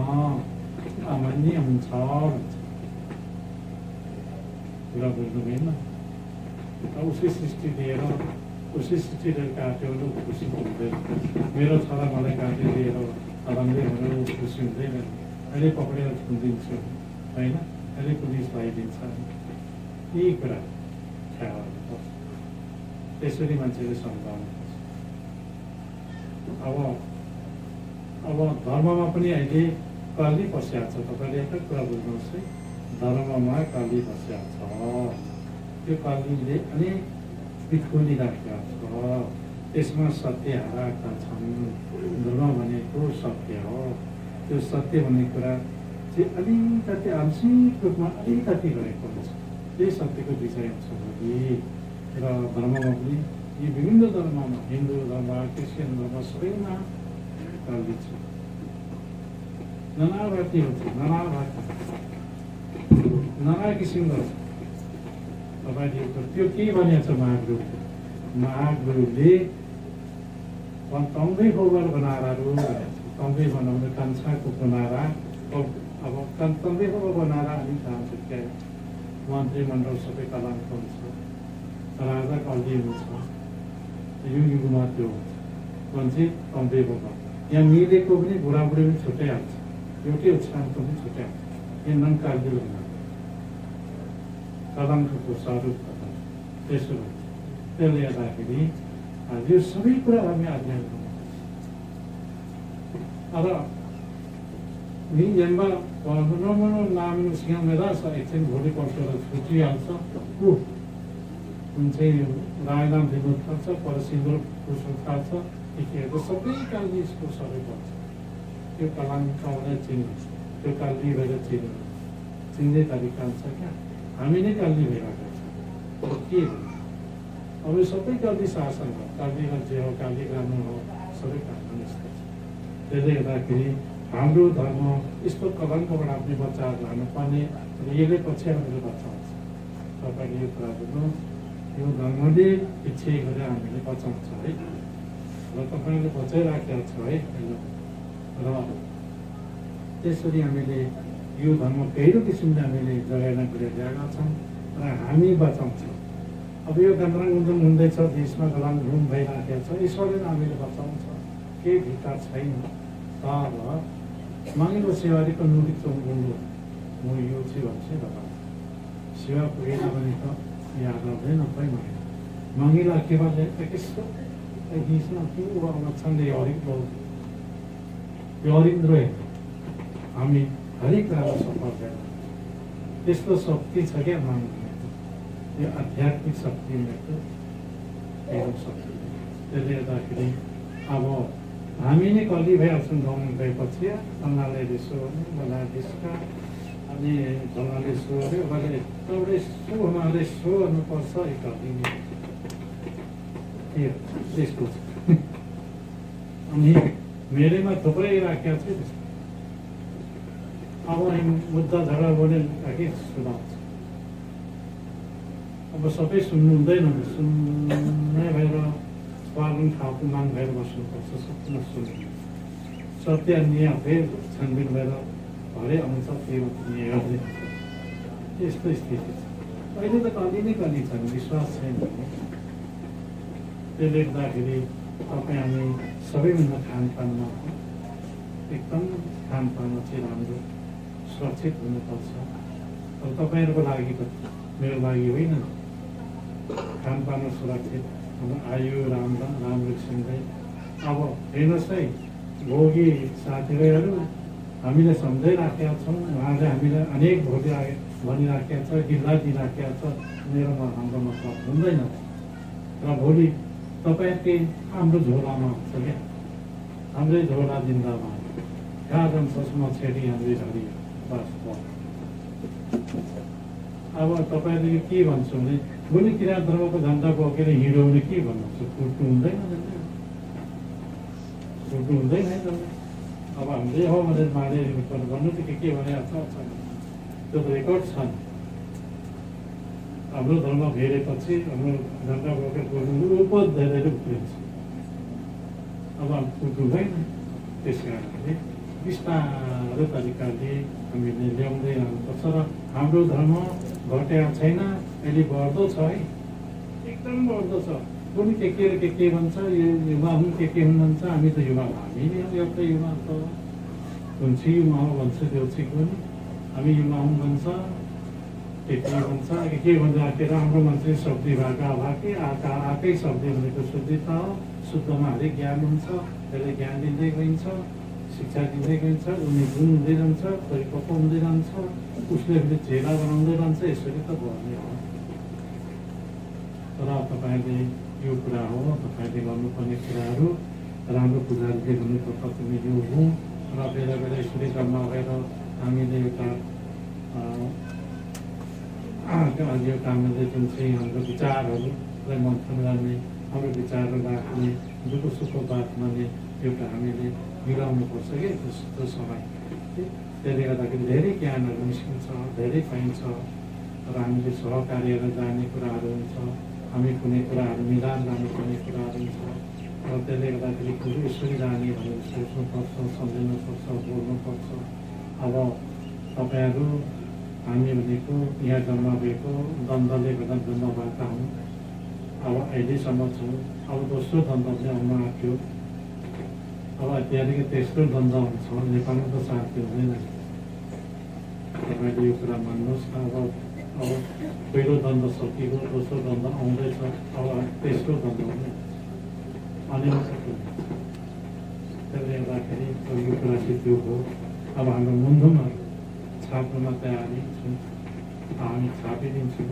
[SPEAKER 1] अमान्य हुन्छ भन्छ कुरा बुझ्नु भएन उसै सृष्टि दिएर उसै सृष्टिले काट्यो भने खुसी हुँदैन मेरो छोरा मलाई काटिदिएर छराले हुनु खुसी हुँदैन अहिले पक्रेर छुदिन्छु होइन अहिले पुलिस लगाइदिन्छ यही कुरा ख्याल गर्नुपर्छ त्यसरी मान्छेले सम्झाउनुपर्छ अब धर्ममा पनि अहिले कली पस्याएको छ तपाईँले एउटा कुरा बुझ्नुहोस् है धर्ममा कली पस्याएको छ त्यो कलीले अनेक बिटकुली राखेको छ त्यसमा सत्य हाराएका छन् धर्म भनेको सत्य हो त्यो सत्य भन्ने कुरा चाहिँ अलिकति आंशिक रूपमा अलिकति रहेको हुन्छ त्यही सत्यको विषय हुन्छ भोलि र धर्ममा पनि यी विभिन्न धर्ममा हिन्दू धर्म क्रिस्चियन धर्म सबैमा कली छ नानाभाती हुन्छ नाना किसिमको छ तपाईँले त्यो के भनेको छ महागुरुले तम्बै गोबर बनाराहरू तम्बै बनाउने कान्छाको बनारा अब तम्बै गोबर बनारा अनि चाहन्छ क्या मन्त्रीमण्डल सबै कलामको हुन्छ राजा कल्दी हुन्छ यो युगमा त्यो हुन्छ मान्छे तम्बै गोबर यहाँ मिलेको पनि बुढाबुढी पनि छुट्टै हाल्छ एउटै उछानको पनि छुट्टै हाल्छ यहाँ नन काल्दी कलमको स्वरूप त्यसो भन्छ। त्यसले गर्दाखेरि यो सबै कुरा हामी अध्ययन गर्नुपर्छ। र यिनमा नमनो नाम सिकाउँदा एकछिन भोलिपल्ट छुटिहाल्छ ऊ जुन चाहिँ रायनाम दिनु थाल्छ पर सिन्दुर पुस्नु थाल्छ केटीहरू सबै काली यसको सबै पर्छ। त्यो कलाङ्कलाई चिन्नु त्यो काली भएर चिन्नु चिन्ने तरिका छ क्या हामी नै काली भइरहेको छ। के अब यो सबै काली शासन हो काली राज्य हो काली कानुन हो सबै कानुन यस्तो छ। त्यसले गर्दाखेरि हाम्रो धर्म यस्तो कलङ्कबाट आफ्नो बच्चाहरू लानुपर्ने र यसले पछि हामीले बचाउँछ। तपाईँले यो कुरा बुझ्नु यो धर्मले पछि गरेर हामीले बचाउँछ है र तपाईँले बचाइराखेको छ है र त्यसरी हामीले यो धर्म पहिलो किसिमले हामीले जगाएर ल्याएका छौँ र हामी बचाउँछौँ। अब यो गन्धराङ गुन्जुङ हुँदैछ देशमा गलाङ घुम भइराखेको छ ईश्वरले हामीले बचाउँछ केही भित्ता छैन। तर मागिलो सेवारीको नुरी चौगुन्डो म यो चाहिँ भन्छु तपाईँ सेवा पुगेन भने त याद आउँदैन खै मागिला के भन्छ यस्तो गीतमा के छन्दे हरिक यो हरिन्द्र हामी हरेक कुरामा सफल गर्छ। त्यस्तो शक्ति छ क्या माग्ने यो आध्यात्मिक शक्ति मेरो शक्ति। त्यसले गर्दाखेरि अब हामी नै कली भइहाल्छौँ गाउँ गएपछि ढङ्गाले रिसो मलाई रिसका अनि ढङ्गाले सो अरे मैले एउटै सो उहाँले सो गर्नुपर्छ एकअर्काले त्यस्तो छ। अनि मेरैमा थुप्रै राखेको छु अब मुद्दा झगडा बोल्ने राखेँ सुनाउँछ। अब सबै सुन्नु हुँदैन सुन्ने भएर पालन खाएको माग भएर बस्नुपर्छ सबै सुन्नु सत्य न्याय फेरि छानबिन भएर भरे आउँछ त्यो गर्दै त्यस्तो स्थिति छ। अहिले त कति नै कति छन् विश्वास छैन। त्यसले गर्दाखेरि तपाईँ हामी सबैभन्दा खानपानमा एकदम खानपानमा चाहिँ राम्रो सुरक्षित हुनुपर्छ। अब तपाईँहरूको लागि त मेरो लागि होइन खानपानमा सुरक्षित आयु राम्रोसँगै। अब हेर्नुहोस् है भोगी साथीभाइहरू हामीले सम्झाइराखेका छौँ उहाँले हामीलाई अनेक भोलि भनिराखेका छ गिल्ला दिइराखेका छ मेरोमा हाम्रो मतलब हुँदैन र भोलि तपाईँकै हाम्रो झोलामा हुन्छ क्या हाम्रै झोला जिन्दामा कहाँ जान्छ म छेडी हाम्रै झरी बस अब तपाईँले के भन्छु भने भोलि किराँत धर्मको झन्डा बोकेर हिँड्यो भने के भन्नुहुन्छ फुट्नु हुँदैन फुट्नु हुँदैन है अब हामीले हो भनेर मानेर भन्नु त के भनिहाल्छ त्यो त रेकर्ड छ। हाम्रो धर्म फेरेपछि हाम्रो झन्डा बोकेर बोल्नु उपज धेरै उफ्रिन्छ। अब फुट्नु हुँदैन त्यस कारणले बिस्तारो तरिकाले हामीले ल्याउँदै जानुपर्छ र हाम्रो धर्म घटेको छैन अहिले बढ्दो छ है एकदम बढ्दो छ। कुन के भन्छ यो युवा हुन् के हुनुहुन्छ हामी त युवा हामी नै एउटा युवा त हुन्छी युवा हो भन्छ देउछी पनि हामी युवा हुँ भन्छ के भन्छ के भन्दाखेरि हाम्रो मान्छे शब्दी भएका भएकै आएकै शब्दी भनेको शुद्धता हो। शुद्धमा हरेक ज्ञान हुन्छ त्यसले ज्ञान दिँदै गइन्छ शिक्षा दिँदै गइन्छ उनी गुण हुँदै जान्छ परिपक्व हुँदै जान्छ उसले फेरि चेला बनाउँदै जान्छ यसरी त गर्ने हो। तर तपाईँले यो कुरा हो तपाईँले गर्नुपर्ने कुराहरू राम्रो पुजारीले हुनुपर्छ तिमी यो हो र बेला बेला यसरी जम्मा भएर हामीले एउटा यो कामले जुन चाहिँ हाम्रो विचारहरूलाई मन्थन गर्ने हाम्रो विचारहरू राख्ने दुःख सुख बात माने एउटा हामीले मिलाउनुपर्छ कि त्यो समय। त्यसले गर्दाखेरि धेरै ज्ञानहरू निस्किन्छ धेरै पाइन्छ र हामीले सहकार्यहरू जाने कुराहरू हुन्छ हामी कुनै कुराहरू मिलाएर जानुपर्ने कुराहरू हुन्छ र त्यसले गर्दाखेरि कुरो यसरी जाने भनेर सोच्नुपर्छ सम्झिनुपर्छ बोल्नुपर्छ। अब तपाईँहरू हामी भनेको यहाँ जम्मा भएको द्वन्द्वले गर्दा जम्मा भएका हौँ अब अहिलेसम्म छौँ अब दोस्रो द्वन्द्व चाहिँ आउन आँट्यो। अब त्यहाँदेखि तेस्रो द्वन्द्व हुन्छ नेपालमा त शान्ति हुँदैन। तपाईँले यो कुरा मान्नुहोस् न अब अब पहिलो द्वन्द्व सकिएको, दोस्रो द्वन्द्व आउँदैछ, अब तेस्रो द्वन्द्व पनि अनि त्यसले गर्दाखेरि यो कुरा चाहिँ त्यो हो। अब हाम्रो मुन्धुमहरू छाप्नुमा तयारी छौँ, हामी छापिदिन्छौँ।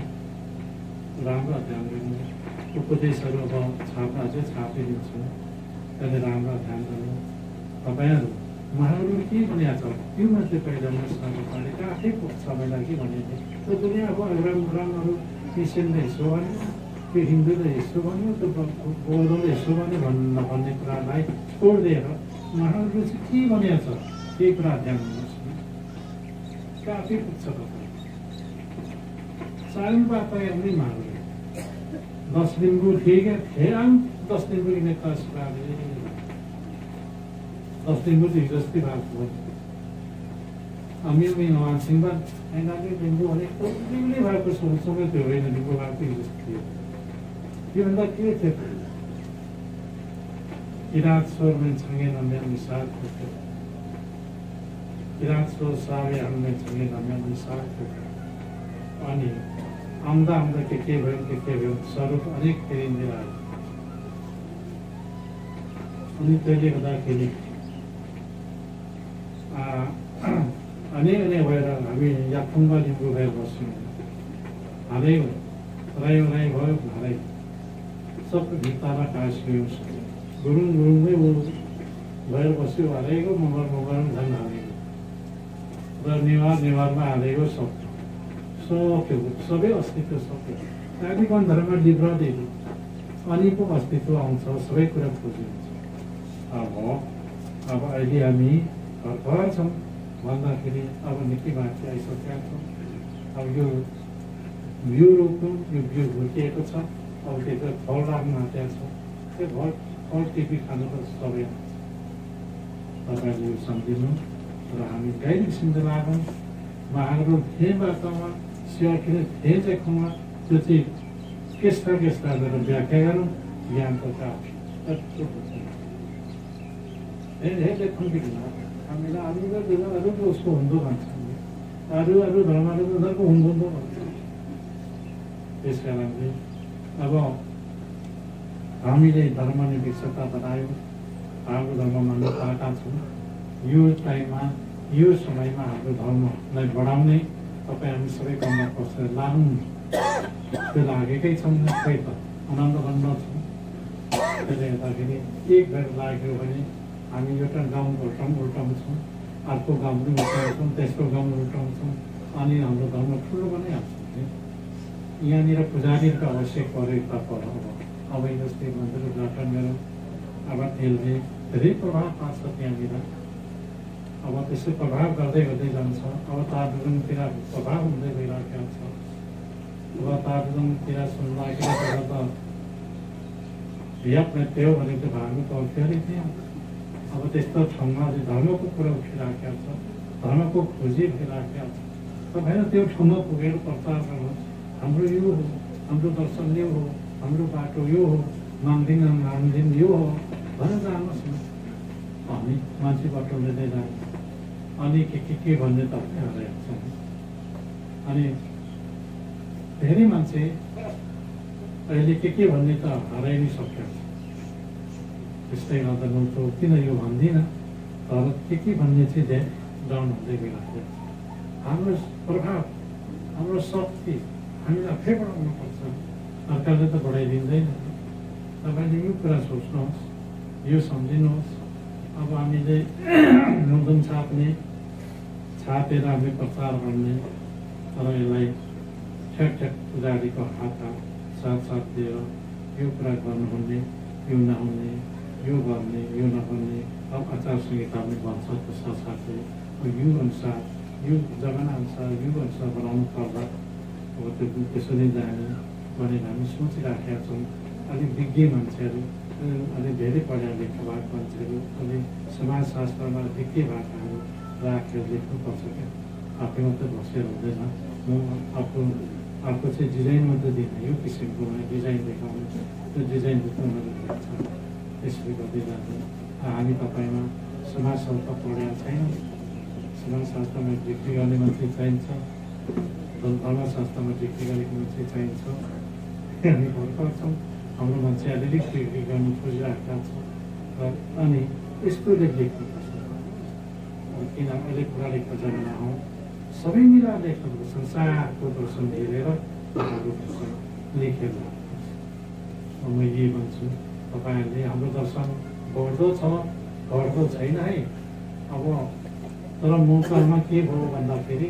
[SPEAKER 1] राम्रो ध्यान दिनु, उपदेशहरू अब छाप्न अझै छापिदिन्छौँ, त्यसले राम्रो ध्यान दिनु। तपाईँहरू उहाँहरूले के भनेको छ त्यो मात्रै पहिला नगरपालिका आफै सबैलाई के भनेको थियो, त्यो दुनियाँको रामहरू क्रिस्चियनले यसो भन्यो, त्यो हिन्दूले यसो भन्यो, त्यो बौद्धले यसो भन्यो भन्ने कुरालाई छोडिदिएर उहाँहरूले चाहिँ के भनेको छ त्यही कुरा ध्यान दिनुहोस् न। आफै पुग्छ तपाईँ सारी बात अपनी मांग रहे 10 दिन को ठीक है, फिर हम 10 दिन को इन्हें कस करा दे 10 दिन को जबरदस्ती बात हो अमीर में नवान सिंह बात ऐना के दिन को अनेक तो निकले भाई को सोचों में तो वे नहीं को बात ही जबरदस्ती ये बंदा क्यों थे इराक सोर में चंगे नामे मिसाल करते इराक सोर सारे हमने चंगे नामे मिसाल करते अनि आम्दा के भयो स्वरूप अनेक फेरिँदै आयो। अनि त्यसले गर्दाखेरि अनेक भएर हामी याफुङमा लिम्बू भएर बस्यौँ। हालै राई भयो हालै सब भित्तामा टाँसियो गुरुङमै भएर बस्यो। हालेको मगरमा झन् हालेको र नेवारमा हालेको सब सक्यो, सबै अस्तित्व सक्यो। नागरिकन धर्म लिब्रलहरू अनि पो अस्तित्व आउँछ, सबै कुरा खोजिन्छ। अब अहिले हामी घर छौँ भन्दाखेरि अब निकै माथि आइसकेका छौँ। अब यो बिउ रोप्यौँ, यो बिउ हुर्किएको छ, अब त्यो फल लाग्न आँटेको छ, त्यो फल टिपी खानु त सबै तपाईँहरूले यो सम्झिनु र हामी गाई किसिमले लागौँ। हाम्रो धेरै बाटोमा सेवा किन धेरै देखाउँ त्यो चाहिँ केस्ता गरेर व्याख्या गरौँ ज्ञानको काफी धेरै देखाउँ कि हामीलाई अरू उसको हुँदो भन्छ, अरू धर्महरू उनीहरूको हुँदो भन्छ। त्यस कारणले अब हामीले धर्मनिरपेक्षता बनायौँ, हाम्रो धर्म मान्न पाएका छौँ। यो टाइममा यो समयमा हाम्रो धर्मलाई बढाउने तपाईँ हामी सबै काममा पसेर लागौँ। त्यो लागेकै छौँ खै त आनन्द गर्न छौँ। त्यसले गर्दाखेरि एक बेर लाग्यो भने हामी एउटा गाउँ उल्टाउँछौँ, अर्को गाउँ पनि उल्टाउँछौँ, तेस्रो गाउँ उल्टाउँछौँ, अनि हाम्रो धर्म ठुलो बनाइहाल्छौँ। यहाँनिर पुजारीहरूको आवश्यक परेको पर अब जस्तै मन्दिर उद्घाटन गरौँ, अब त्यसले धेरै प्रभाव पार्छ त्यहाँनिर। अब त्यसै प्रभाव गर्दै जान्छ। अब तारजुङतिर प्रभाव हुँदै गइरहेको छ। अब तारजुङतिर सुन्दाखेरि त भियाप नृत्य हो भनेको भाग्नु पर्थ्यो अरे त्यहाँ। अब त्यस्तो ठाउँमा चाहिँ धर्मको कुरा उठिराखेको छ, धर्मको खोजी भइराखेको छ। तपाईँ त्यो ठाउँमा पुगेर प्रचार गर्नुहोस्, हाम्रो यो हो, हाम्रो दर्शन यो हो, हाम्रो बाटो यो हो, नामदिन यो हो भनेर जानुहोस् न। हामी मान्छे बाटो लिँदै जान्छ अनि के भन्ने त हराइहाल्छ। अनि धेरै मान्छे अहिले के भन्ने त हराइ नै सक्यो। त्यस्तै गर्दा म त किन यो भन्दिनँ, तर के भन्ने चाहिँ धेरै डाउन हुँदै गइरहेको छ। हाम्रो प्रभाव, हाम्रो शक्ति हामीले आफै बढाउनुपर्छ, अर्काले त बढाइदिँदैन। तपाईँले यो कुरा सोच्नुहोस्, यो सम्झिनुहोस्। अब हामीले मुन्दुम छापेर हामीले प्रचार गर्ने, तर यसलाई ठ्याक पुजारीको हात साथ दिएर यो कुरा गर्नुहुने, यो नहुने, यो गर्ने, यो नगर्ने। अब आचार संहिता पनि भन्छ त्यसका साथै यो अनुसार, यो जमाना अनुसार, यो अनुसार बनाउनु पर्दा अब त्यो त्यसरी जाने भनेर हामी सोचिराखेका छौँ। अलिक विज्ञ मान्छेहरू, अलिक धेरै पढा लेखा भएको मान्छेहरू, अलिक समाजशास्त्रमा विज्ञ भएकाहरू राखेर लेख्नुपर्छ क्या। आफै मात्रै बसेर हुँदैन। म अर्को चाहिँ डिजाइन मात्रै दिने, यो किसिमको डिजाइन देखाउने, त्यो डिजाइन देखाउनु पर्छ। त्यसरी गर्दै जाँदा हामी तपाईँमा समाजशास्त्र पढेका छैनौँ, समाजशास्त्रमा बिक्री गर्ने मान्छे चाहिन्छ। धर्मशास्त्रमा डिग्री गरेको मान्छे चाहिन्छ। हामी भर्खर छौँ, हाम्रो मान्छे अलिअलि डिग्री गर्नु खोजिरहेका छौँ अनि यस्तोले लेख्नुपर्छ। किन अहिले पुरालेखको जमाना हो, सबै मिला लेख्नुपर्छ, संसारको दर्शन हेरेर लेखेर म यही भन्छु तपाईँहरूले हाम्रो दर्शन बढ्दो छ घट्दो छैन है। अब तर मौकामा के भयो भन्दाखेरि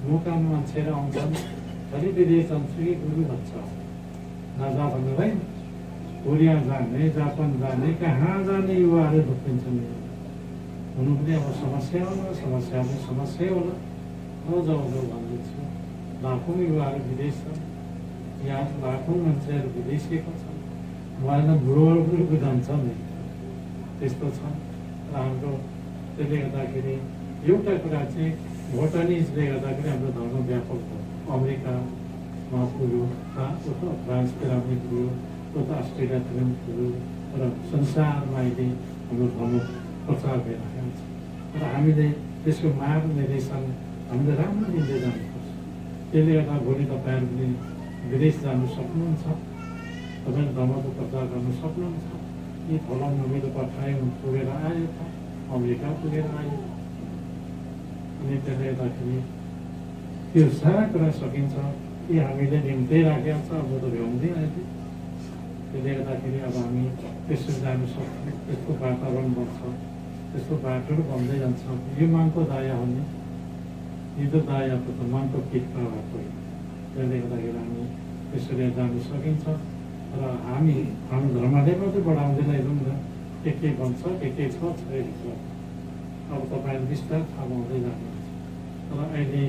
[SPEAKER 1] मौकामा मान्छेहरू आउँछन्, खालि विदेश जान्छु कि गुरु भन्छ, नजा भन्नुलाई कोरिया जाने, जापान जाने, कहाँ जाने युवाहरू ढुक्किन्छन्। हुनु पनि अब समस्या होला, समस्या होला। जाउँ भन्दैछु, लाखौँ युवाहरू विदेश छन्, यहाँ लाखौँ मान्छेहरू विदेशिएको छन्, भएन बुढोहरू जान्छ नि, त्यस्तो छ। र हाम्रो त्यसले गर्दाखेरि एउटा कुरा चाहिँ भोटानिजले गर्दाखेरि हाम्रो धर्म व्यापक भयो, अमेरिकामा पुग्यो, उता फ्रान्सतिर पनि पुग्यो, उता अस्ट्रेलियातिर पनि पुग्यो र संसारमा अहिले हाम्रो धर्म प्रचार भइरहेको छ। र हामीले त्यसको मार्ग निर्देशन हामीले राम्रो दिँदै जानुपर्छ। त्यसले गर्दा भोलि तपाईँहरू पनि विदेश जानु सक्नुहुन्छ, तपाईँले धर्मको प्रचार गर्नु सक्नुहुन्छ। यी फलाउनु मेरो पठाइ पुगेर आयो, अमेरिका पुगेर आयो, अनि त्यसले गर्दाखेरि त्यो सारा कुरा सकिन्छ। कि हामीले निम्तै राखेका छ, अब त भ्याउँदैन अहिले। त्यसले गर्दाखेरि अब हामी त्यसरी जानु सक्छौँ, त्यस्तो वातावरण बन्छ, त्यस्तो बाटोहरू बन्दै जान्छ। यो मानको दाया हो नि, यो त दायाको त मानको किटमा भएको हो। त्यसले गर्दाखेरि हामी त्यसरी जानु सकिन्छ। र हामी हाम्रो धर्मले मात्रै बढाउँदै लैजाउँ न, के भन्छ, के छ छैन। अब तपाईँले बिस्तार थाहा पाउँदै जानुहुन्छ। र अहिले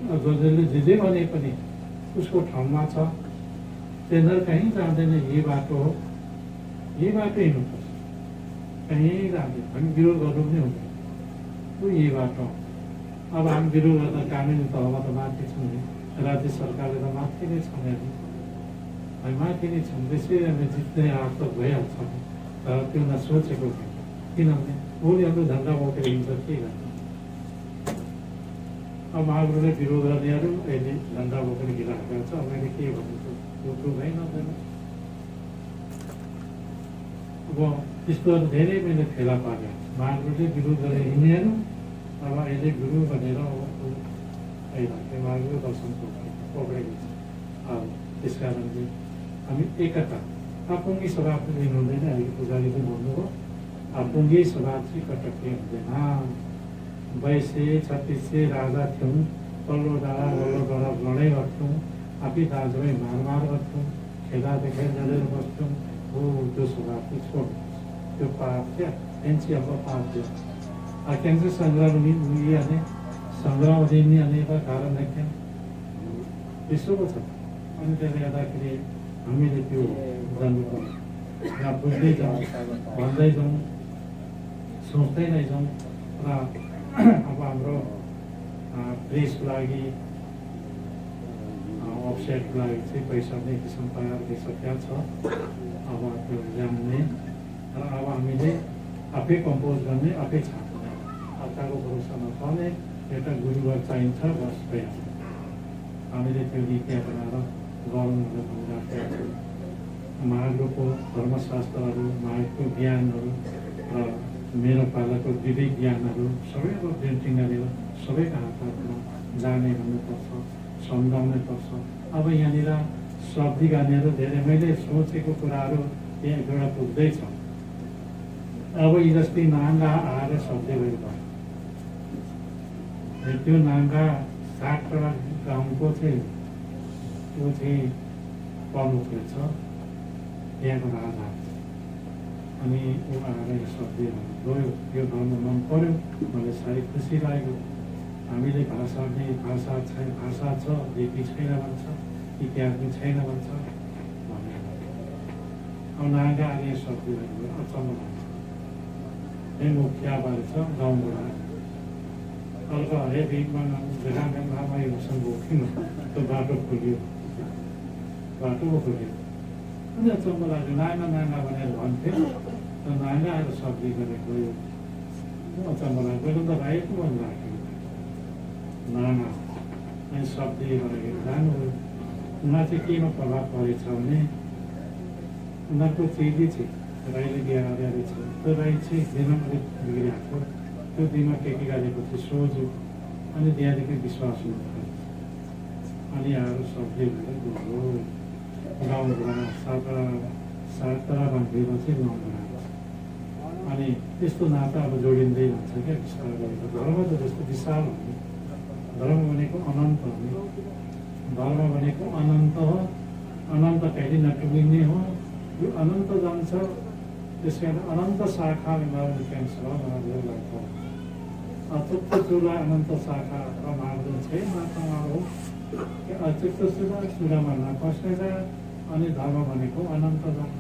[SPEAKER 1] जसले जे भने पनि उसको ठाउँमा छ, तिनीहरू कहीँ जाँदैन, यही बाटो हो, यही बाटो हिँड्नुपर्छ, कहीँ जाँदैन। हामी विरोध गर्नु पनि हुँदैन, ऊ यही बाटो हो। अब हामी विरोध गर्दा कानुनी तहमा त माथि छौँ नि, राज्य सरकारले त माथि नै छन्, हामी माथि नै छौँ। त्यसै हामी जित्ने आँट त भइहाल्छ, तर त्यो नसोचेको किनभने उनीहरू धन्दा बोकेर हिँड्छ, के गर्छ। अब महागुरुले विरोध गर्नेहरू अहिले धन्दा बोकेर हिँडिरहेको छ। मैले के भन्छु, त्यो भइ नदैन। अब त्यस्तोहरू धेरै मैले फेला पारेँ। महागुरुले विरोध गरेर हिँड्नेहरू अब अहिले गुरु भनेर आइरहेको महागुरु दर्शनको पक्रेको छ। अब त्यस कारणले हामी एकता आपुङ्गी सभा पनि लिनु हुँदैन। अहिले पुजारीले भन्नुभयो आपुङ्गी सभा चाहिँ कटक्कै हुँदैन। 2236 राजा थियौँ, पल्लो डाँडा वल्लो डाँडा लडाइँ गर्थ्यौँ, आफै दाजुभाइ मारमार गर्थ्यौँ, खेदा देखेर जलेर बस्थ्यौँ। हो त्यो सभा चाहिँ छोड्नु, त्यो पाप क्या एनसी अब पाप थियो। क्यान्सर सङ्ग्राम लिने सङ्ग्राम दिने अनेक कारण क्या त्यस्तो पो छ। अनि त्यसले गर्दाखेरि हामीले त्यो जान्नु पर्यो, यहाँ बुझ्दै जाउँ, भन्दै जाउँ, सोच्दै नै जाउँ। र अब हाम्रो प्रेसको लागि वेबसाइटको लागि चाहिँ पैसा नै किसिम तयार भइसकेको छ। अब त्यो ल्याउने र अब हामीले आफै कम्पोज गर्ने, आफै छाप्ने, अर्काको भरोसा नपर्ने। एउटा गुरुवर चाहिन्छ, बस भइहाल्छ। हामीले त्यो नीति बनाएर गरौँ भनेर भनिराखेका छौँ। महागुरुको धर्मशास्त्रहरू, महागुरुको ज्ञानहरू र मेरो पालाको विवेक ज्ञानहरू सबै अब प्रिन्टिङ गरेर सबैको हातमा जाने भन्नुपर्छ, सम्झाउनै पर्छ। अब यहाँनिर शब्दी गानेहरू धेरै मैले सोचेको कुराहरू यहाँ एक दुईवटा पुग्दैछ। अब यी जस्तै नाङ्गा आएर शब्दै गइरह्यो। त्यो नाङ्गा 60वटा गाउँको चाहिँ त्यो चाहिँ प्रमुख रहेछ, त्यहाँको राजा। अनि ऊ आएर शब्दहरू गयो, यो धर्म मन पऱ्यो, मलाई साह्रै खुसी लाग्यो। हामीले भाषा छ, लिपि छैन भन्छ, इतिहास पनि छैन भन्छ भनेर। अब नागा आने शब्दहरू अचम्म लाग्छ। यही मुखियाबारे छ गाउँबाट अर्को हरे भिडमा जग्गामा योसँग किन त्यो बाटो खोल्यो, बाटो पो खोल्यो। अनि अचम्म लाग्यो, नागा भनेर भन्थ्यो, तर नागा आएर शब्दी गरेको यो अचम्म लाग्यो। पहिला त राईको मन लाग्यो, नागा अनि शब्द गरेर जानुभयो। उनीहरू चाहिँ केमा प्रभाव परेछ भने उनीहरूको चेली चाहिँ राईले बिहा गरेर छ, त्यो राई चाहिँ दिमाग अलिक बिग्रिएको थियो। त्यो दिमाग के गरेको थियो सोझो, अनि त्यहाँदेखि विश्वास हुनु थाल्यो। अनि यहाँहरू शब्दै भयो गाउँघरमा सातरा भन्थ्यो चाहिँ गाउँघरमा। अनि त्यस्तो नाता अब जोडिँदै जान्छ क्या विस्तार गरेर। धर्म त जस्तो विशाल हुने, धर्म भनेको अनन्त हुने, धर्म भनेको अनन्त हो, अनन्त कहिले नपुगिने हो, यो अनन्त जान्छ। त्यस कारण अनन्त शाखा क्यान्सर अचुक्त चुला अनन्त शाखा प्रमाण छै मातामा हो। अचुक्त चुलामा नपस्नेर अनि धर्म भनेको अनन्त जान्छ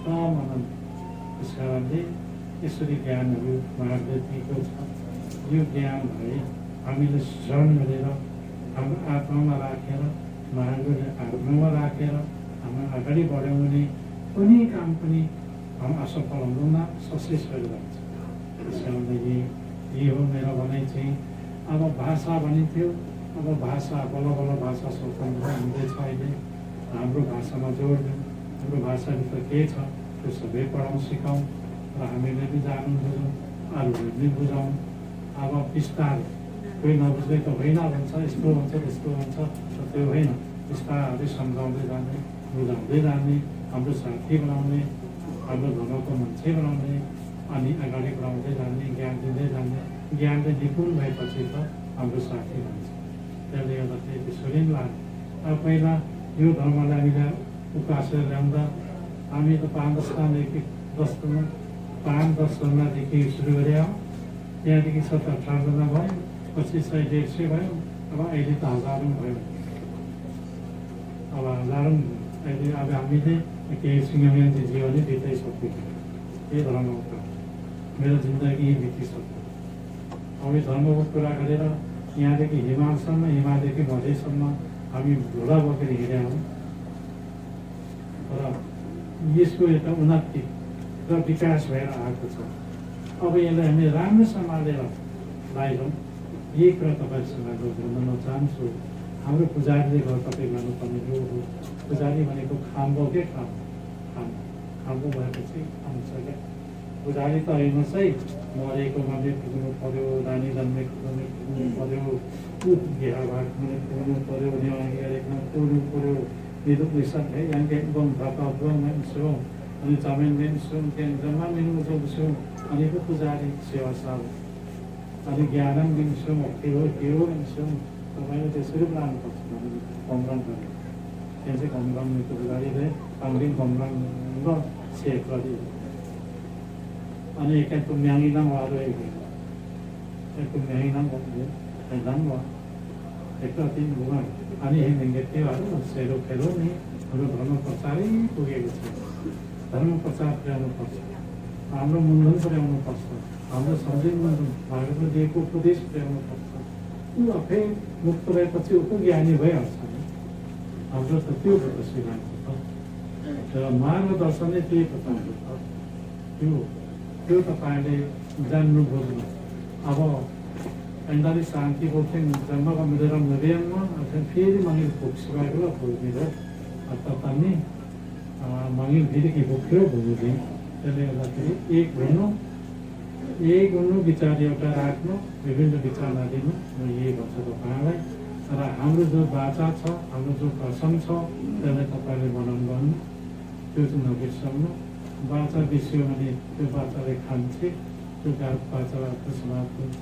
[SPEAKER 1] अनन्त। त्यस कारणले यसरी ज्ञानहरू उहाँहरूले दिएको छ। यो ज्ञान भए हामीले श्रवण गरेर हाम्रो आत्मामा राखेर, उहाँहरूले आत्मामा राखेर हामी अगाडि बढ्यौँ भने कुनै काम पनि हामी असफल हुँदैन, सक्सेस भएर जान्छ। त्यस कारणले यही हो मेरो भनाइ चाहिँ। अब भाषा भनिन्थ्यो, अब भाषा बल्ल बल्ल भाषा स्वतन्त्र हुँदैछ अहिले। हाम्रो भाषामा जोड्नु, हाम्रो भाषाभित्र के छ त्यो सबै पढाउँ सिकाउँ र हामीले पनि जानु बुझौँ, अरूले पनि बुझाउँ। अब बिस्तारै कोही नबुझ्दै त होइन भन्छ, यस्तो हुन्छ त्यस्तो हुन्छ, त्यो होइन। बिस्तारै सम्झाउँदै जाने, बुझाउँदै जाने, हाम्रो साथी बनाउने, हाम्रो धर्मको मान्छे बनाउने, अनि अगाडि बढाउँदै जाने, ज्ञान दिँदै जाने। ज्ञानले निपुण भएपछि त हाम्रो साथी भन्छ। त्यसले गर्दाखेरि त्यसरी नै लाग्यो। अब पहिला यो धर्मलाई हामीले उकासेर ल्याउँदा हामी त 5-10 जनादेखि सुरु गरे, त्यहाँदेखि 17-18 जना भयो, पछि 100-150 भयो, अब अहिले त हजारौँ भयो। अब हजारौँ अहिले अब हामीले केही सिंहमानजी जीवनै बिताइसक्यो। यही धर्मको कुरा, मेरो जिन्दगी यही बितिसक्यो। अब यो धर्मको कुरा गरेर यहाँदेखि हिमालसम्म, हिमालदेखि मधेसम्म हामी झोला बोकेर हिँडेका हौँ। र यसको एउटा उन्नति र विकास भएर आएको छ। अब यसलाई हामी राम्रो सम्हालेर लाइरहौँ। यही कुरा तपाईँसँग भन्न चाहन्छु। हाम्रो पुजारीले घर तपाईँ गर्नुपर्ने यो हो। पुजारी भनेको खाम्बो के खाम्बो भएपछि खान्छ क्या। पुजारी त हेर्नुहोस् है, मरेको मन्दिर पुग्नु पऱ्यो, नानी जन्मेको मन्दिर पुग्नु पऱ्यो, बिहा भएको पुग्नु पऱ्यो, नेवारी गरेको पुग्नु पऱ्यो, हिदुक निसाद है यहाँ एकदम धपाउँछौँ, अनि जमिन दिन्छौँ, त्यहाँ जम्मा मिल्छौँ, अनि पो पुजारी सेवा साल, अनि ज्ञान दिन्छौँ, के हो दिन्छौँ। तपाईँले त्यसरी पो लानुपर्छ कमरङ गरेर। त्यहाँ चाहिँ कमरङको पुजारीले पाङ्रिङ कमरङ र सेक गरी अनि एकको म्याङ्गिनाङ वारो एकको म्याङ्गिनाङ भन्नु एकति भुवा अनि त्योहरू सेरो खेलो नि हाम्रो धर्म प्रचारै पुगेको छ। धर्म प्रचार पुर्याउनुपर्छ, हाम्रो मुन्डन पुर्याउनुपर्छ, हाम्रो सन्देशमा भागवतले दिएको उपदेश पुर्याउनुपर्छ। ऊ आफै मुक्त भएपछि ऊ ज्ञानी भइहाल्छ नि। हाम्रो त त्यो भयो त सिद्धान्त र मार्गदर्शनले त्यही प्रकारको छ। त्यो तपाईँले जान्नु बुझ्नु। अब ऐंदाली शान्ति बोल्थेँ जन्मका मिलेर नदियामा फेरि मगिल भुक्सिरहेको भुल्दिँदा ततानी मगिल फेरि कि भुक्यो भुल्दिँ। त्यसले गर्दाखेरि एक हुनु विचार एउटा राख्नु, विभिन्न विचार नदिनु। म यही भन्छु तपाईँलाई। र हाम्रो जो बाचा छ, हाम्रो जो कसम छ, त्यसलाई तपाईँले बनाउनु गर्नु, त्यो चाहिँ नबिर्साउनु। बाचा बिर्स्यो भने त्यो बाचाले खान्छे, त्यो बाचाको समाज हुन्छ,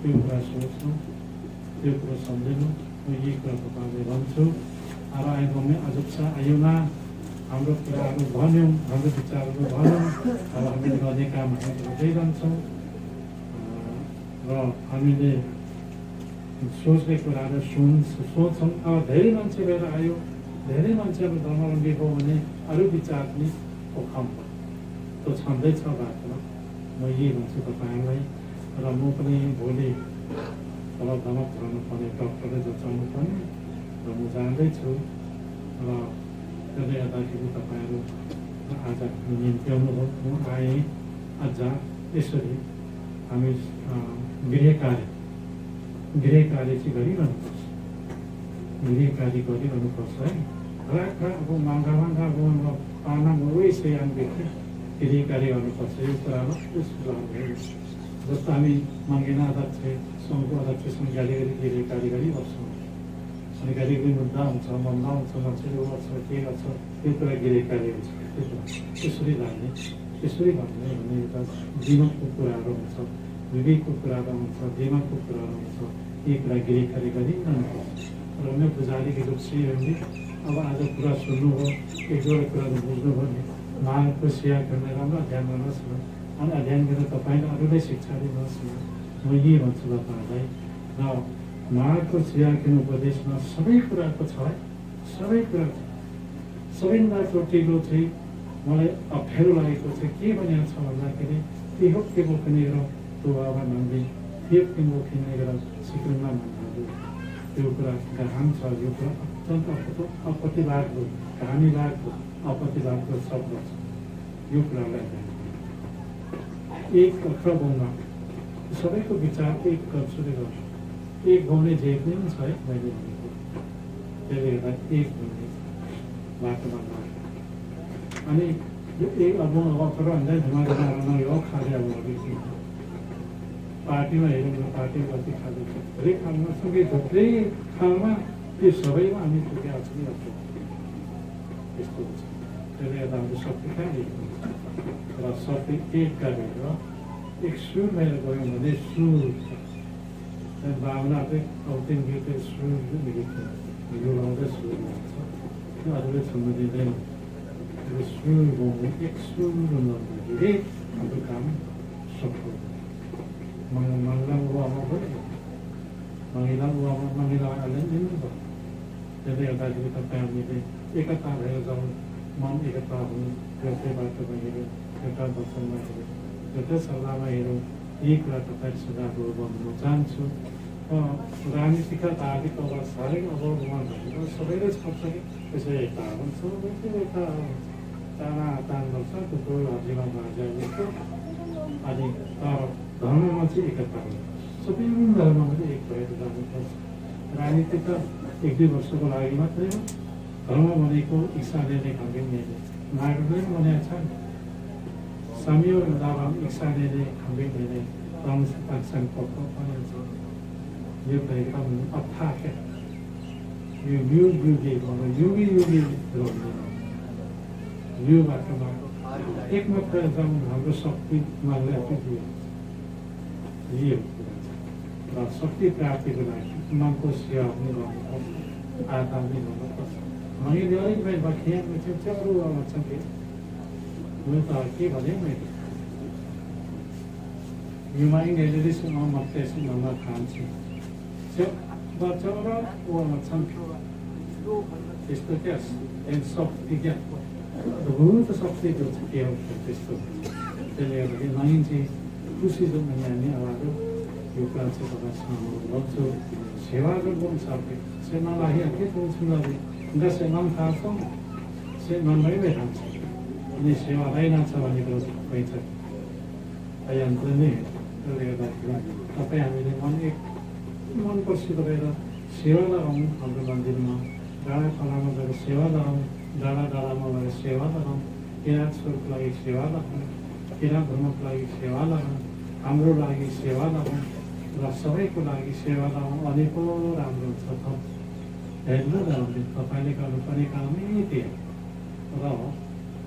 [SPEAKER 1] त्यो कुरा सोच्नु, त्यो कुरा सम्झिनु। म यही कुरा तपाईँले भन्छु। अब आइगमे अजुक्षा आयुमा हाम्रो कुराहरू भन्यौँ, हाम्रो विचारहरू भन्यौँ। अब हामीले गर्ने काम हामी गर्दै जान्छौँ र हामीले सोच्ने कुराहरू सोच्छौँ। अब धेरै मान्छे भएर आयो, धेरै मान्छेहरू धर्मावलम्बी हो भने अरू विचार पनि पोखाउँछ, त्यो छँदैछ बाटोमा। म यही भन्छु तपाईँलाई। र म पनि भोलि तल धमक जानुपर्ने, डक्टरले जचाउनु पर्ने र म जाँदैछु। र त्यसले गर्दाखेरि तपाईँहरू आज निम्ति आउनुभयो, म आएँ। अझ यसरी हामी गृह कार्य गृह कार्य चाहिँ गरिरहनुपर्छ, गृह कार्य गरिरहनुपर्छ है। खराब अब महँगा अब पाना मुरै सेयानदेखि गृह कार्य गर्नुपर्छ। यो कुरामा जस्तो हामी मङ्गेना अध्यक्ष सङ्घको अध्यक्षसँग गाली गरी कार्य गरिबस्छौँ। अनि गाली गरी मुद्दा हुन्छ, मन्दा हुन्छ, मान्छेले गर्छ के गर्छ त्यो कुरा गृह कार्य हुन्छ। त्यो कुरा त्यसरी लाग्ने त्यसरी भन्ने भन्ने एउटा दिमागको कुराहरू हुन्छ, विवेकको कुराहरू हुन्छ, दिमागको कुराहरू हुन्छ। यी कुरा गृह कार्य गरिरहनुपर्छ। र अन्य पुजारीको रुचिहरूले अब आज कुरा सुन्नुभयो, एक दुईवटा कुराहरू बुझ्नुभयो भने माघको स्याहार गर्ने राम्रो अध्ययन गर्नुहोस् न। अनि अध्ययन गरेर तपाईँले अरूलाई शिक्षा दिनुहोस् न। म यही भन्छु तपाईँहरूलाई। र माघको स्याहार गर्ने उपदेशमा सबै कुराको छ, सबै कुरा छ। सबैभन्दा ठुलो चाहिँ मलाई अप्ठ्यारो लागेको चाहिँ के भनेको छ भन्दाखेरि तिहो के बोक्नेर तुवामा मान्दै तिहो के बोक्नेर सिक्नुमा भन्नाले त्यो कुरा गहन छ। यो कुरा अत्यन्त अपतिलाग्दो, कहानी लाग्दो, अपतिलाग्दो शब्द छ। यो कुरालाई एक अक्षर गाउँमा सबैको विचार एक गर्छुले गर्छ। एक गाउने जे पनि छ है मैले भनेको, त्यसले गर्दा एक गाउने बाटोमा लाग्छ। अनि यो एक अब अक्षर भन्दा धुमा यो खाले अब पार्टीमा हेऱ्यौँ, पार्टीमा कति खाले छ, धेरै खालमा सबै थुप्रै खालमा त्यो सबैमा हामी पुगेका छौँ। यस्तो हुन्छ। त्यसले गर्दा हाम्रो शक्ति कहाँ दिएको र शक्ति एक गरेर एक सुर लिएर गयौँ भने सुर भावना चाहिँ औतिन गीत सुर यो लाउँदै सुर लाग्छ। त्यो अरूले छुन्न दिँदैन। सुर गाउनु एक सुर नहुँदाखेरि हाम्रो काम सफल। महिला बुवामा भयो, महिलाहरूले दिनुभयो। त्यसले गर्दाखेरि तपाईँ हामीले एकता भएर जाउँ, मन एकता हुनु, एउटै बाटोमा हेरौँ, एउटा वचनमा हेरौँ, एउटै सल्लाहमा हेरौँ। यही कुरा तपाईँ सुझावहरू भन्न चाहन्छु। राजनीतिका धार्मिक अवस्था साह्रै अभावमा भनेर सबैले सक्छ कि त्यसै एकता हुन्छ, यता ताना तान गर्छ, थुप्रो राज्यमा बाजा अनि तर धर्ममा चाहिँ एकता हुन्छ। सबै धर्ममा चाहिँ एक भएर जानुपर्छ। राजनीति त एक दुई वर्षको लागि मात्रै हो। धर्म भनेको ईसाले नै खम्बिने नागरिकले पनि भनेको छ नि, साम्य दावा ईसाले नै खम्बिने पाकिस्तान पक्ष भनिन्छ। यो त एकदम अथाह क्या, यो युगी यो बाटोमा एकमात्र एकदम हाम्रो शक्ति मान्दै दियो। यो र शक्ति प्राप्तिको लागि मनको सेवा पनि गर्नुपर्छ, आधार पनि गर्नुपर्छ। मैले अलिक बाख्यामा चाहिँ च्याउरो छ कि म त के भने मैले यो माइन्डले मत्तेछु नम्बर खान्छु च्याउरो छन् त्यस्तो क्या एन्ड शक्ति क्या भूत शक्ति जो छ के हो त्यस्तो। त्यसले गर्दाखेरि नयाँ चाहिँ खुसी जो भने हामी अब यो कुरा चाहिँ तपाईँसँग गर्छु। सेवा गर्नु सक्यो सेवा लागि के पुग्छु लागि जसले मन थाहा से मनमै खान्छ। अनि सेवा रहेनछ भन्ने कुरो भइन्छ यन्त्र नै। त्यसले गर्दाखेरि तपाईँ हामीले मन प्रसिद्ध गरेर सेवा लगाउँ। हाम्रो मन्दिरमा डाँडा खोलामा गएर सेवा लगाउँ, डाँडा डाँडामा गएर सेवा लगाउँ, किराँत स्वरको लागि सेवा लगाउँ, किराँत धर्मको लागि सेवा लगाउँ, हाम्रो लागि सेवा लगाउँ र सबैको लागि सेवा लगाउँ। अनेकौँ राम्रो छ। हेर्नु न तपाईँले गर्नुपर्ने कामै त्यही र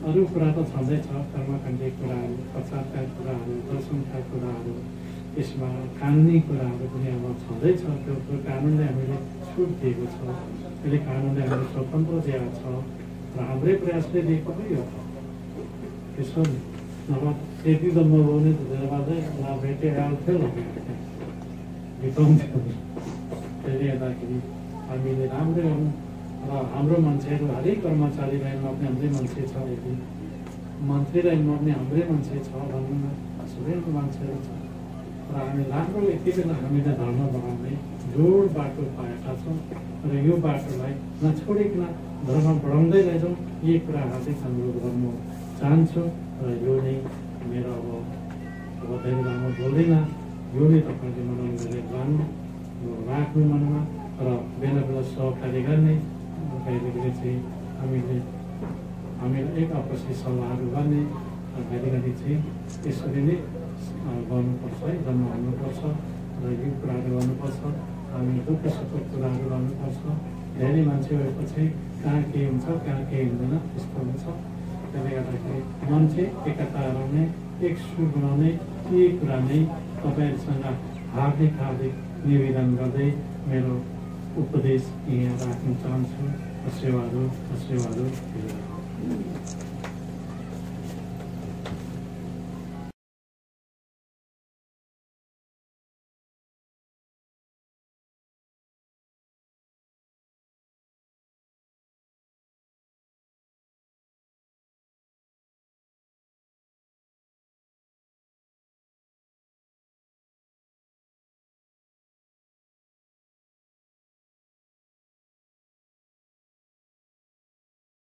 [SPEAKER 1] अरू कुरा त छँदैछ, कर्मकाण्डी कुराहरू, प्रचारका कुराहरू, दर्शनका कुराहरू, यसमा कानुनी कुराहरू पनि अब छँदैछ। त्यो कानुनले हामीले छुट दिएको छ, त्यसले कानुनले हामीले स्वतन्त्र दिएको छ र हाम्रै प्रयासले दिएको नै हो। त्यसो नभए त्यति त म बोल्ने बाजे भेटे आउँथ्यो बिताउँथ्यो। त्यसले गर्दाखेरि हामीले राम्रै गरौँ र हाम्रो मान्छेहरू हरेक कर्मचारी लाइनमा पनि हाम्रै मान्छे छ, यदि मन्त्री लाइनमा पनि हाम्रै मान्छे छ भन्नु सबै मान्छेहरू छ र हामी राम्रो यति बेला हामीले धर्म बढाउने जोड बाटो पाएका छौँ र यो बाटोलाई नछोडिकन धर्म बढाउँदै लैजाउँ। यी कुराहरू चाहिँ अनुरोध गर्नु चाहन्छु र यो नै मेरो अब धेरै लामो बोल्दैन, यो नै तपाईँले मनन गरेर लानु। राख्नु मनमा र बेला बेला सहकार्य गर्ने कहिले कहिले चाहिँ हामीलाई एक आपसी सल्लाहहरू गर्ने घरिघरि चाहिँ यसरी नै गर्नुपर्छ है, जन्म हुनुपर्छ र यो कुराहरू गर्नुपर्छ। हामी दुःख सुखको कुराहरू गर्नुपर्छ। धेरै मान्छे भएपछि कहाँ के हुन्छ कहाँ के हुँदैन त्यस्तो हुन्छ। त्यसले गर्दाखेरि मन चाहिँ एकता हराउने, एक सुर बनाउने यही कुरा नै तपाईँहरूसँग हार्दिक निवेदन गर्दै मेरो उपदेश यहाँ राख्न चाहन्छु। सेवाहरू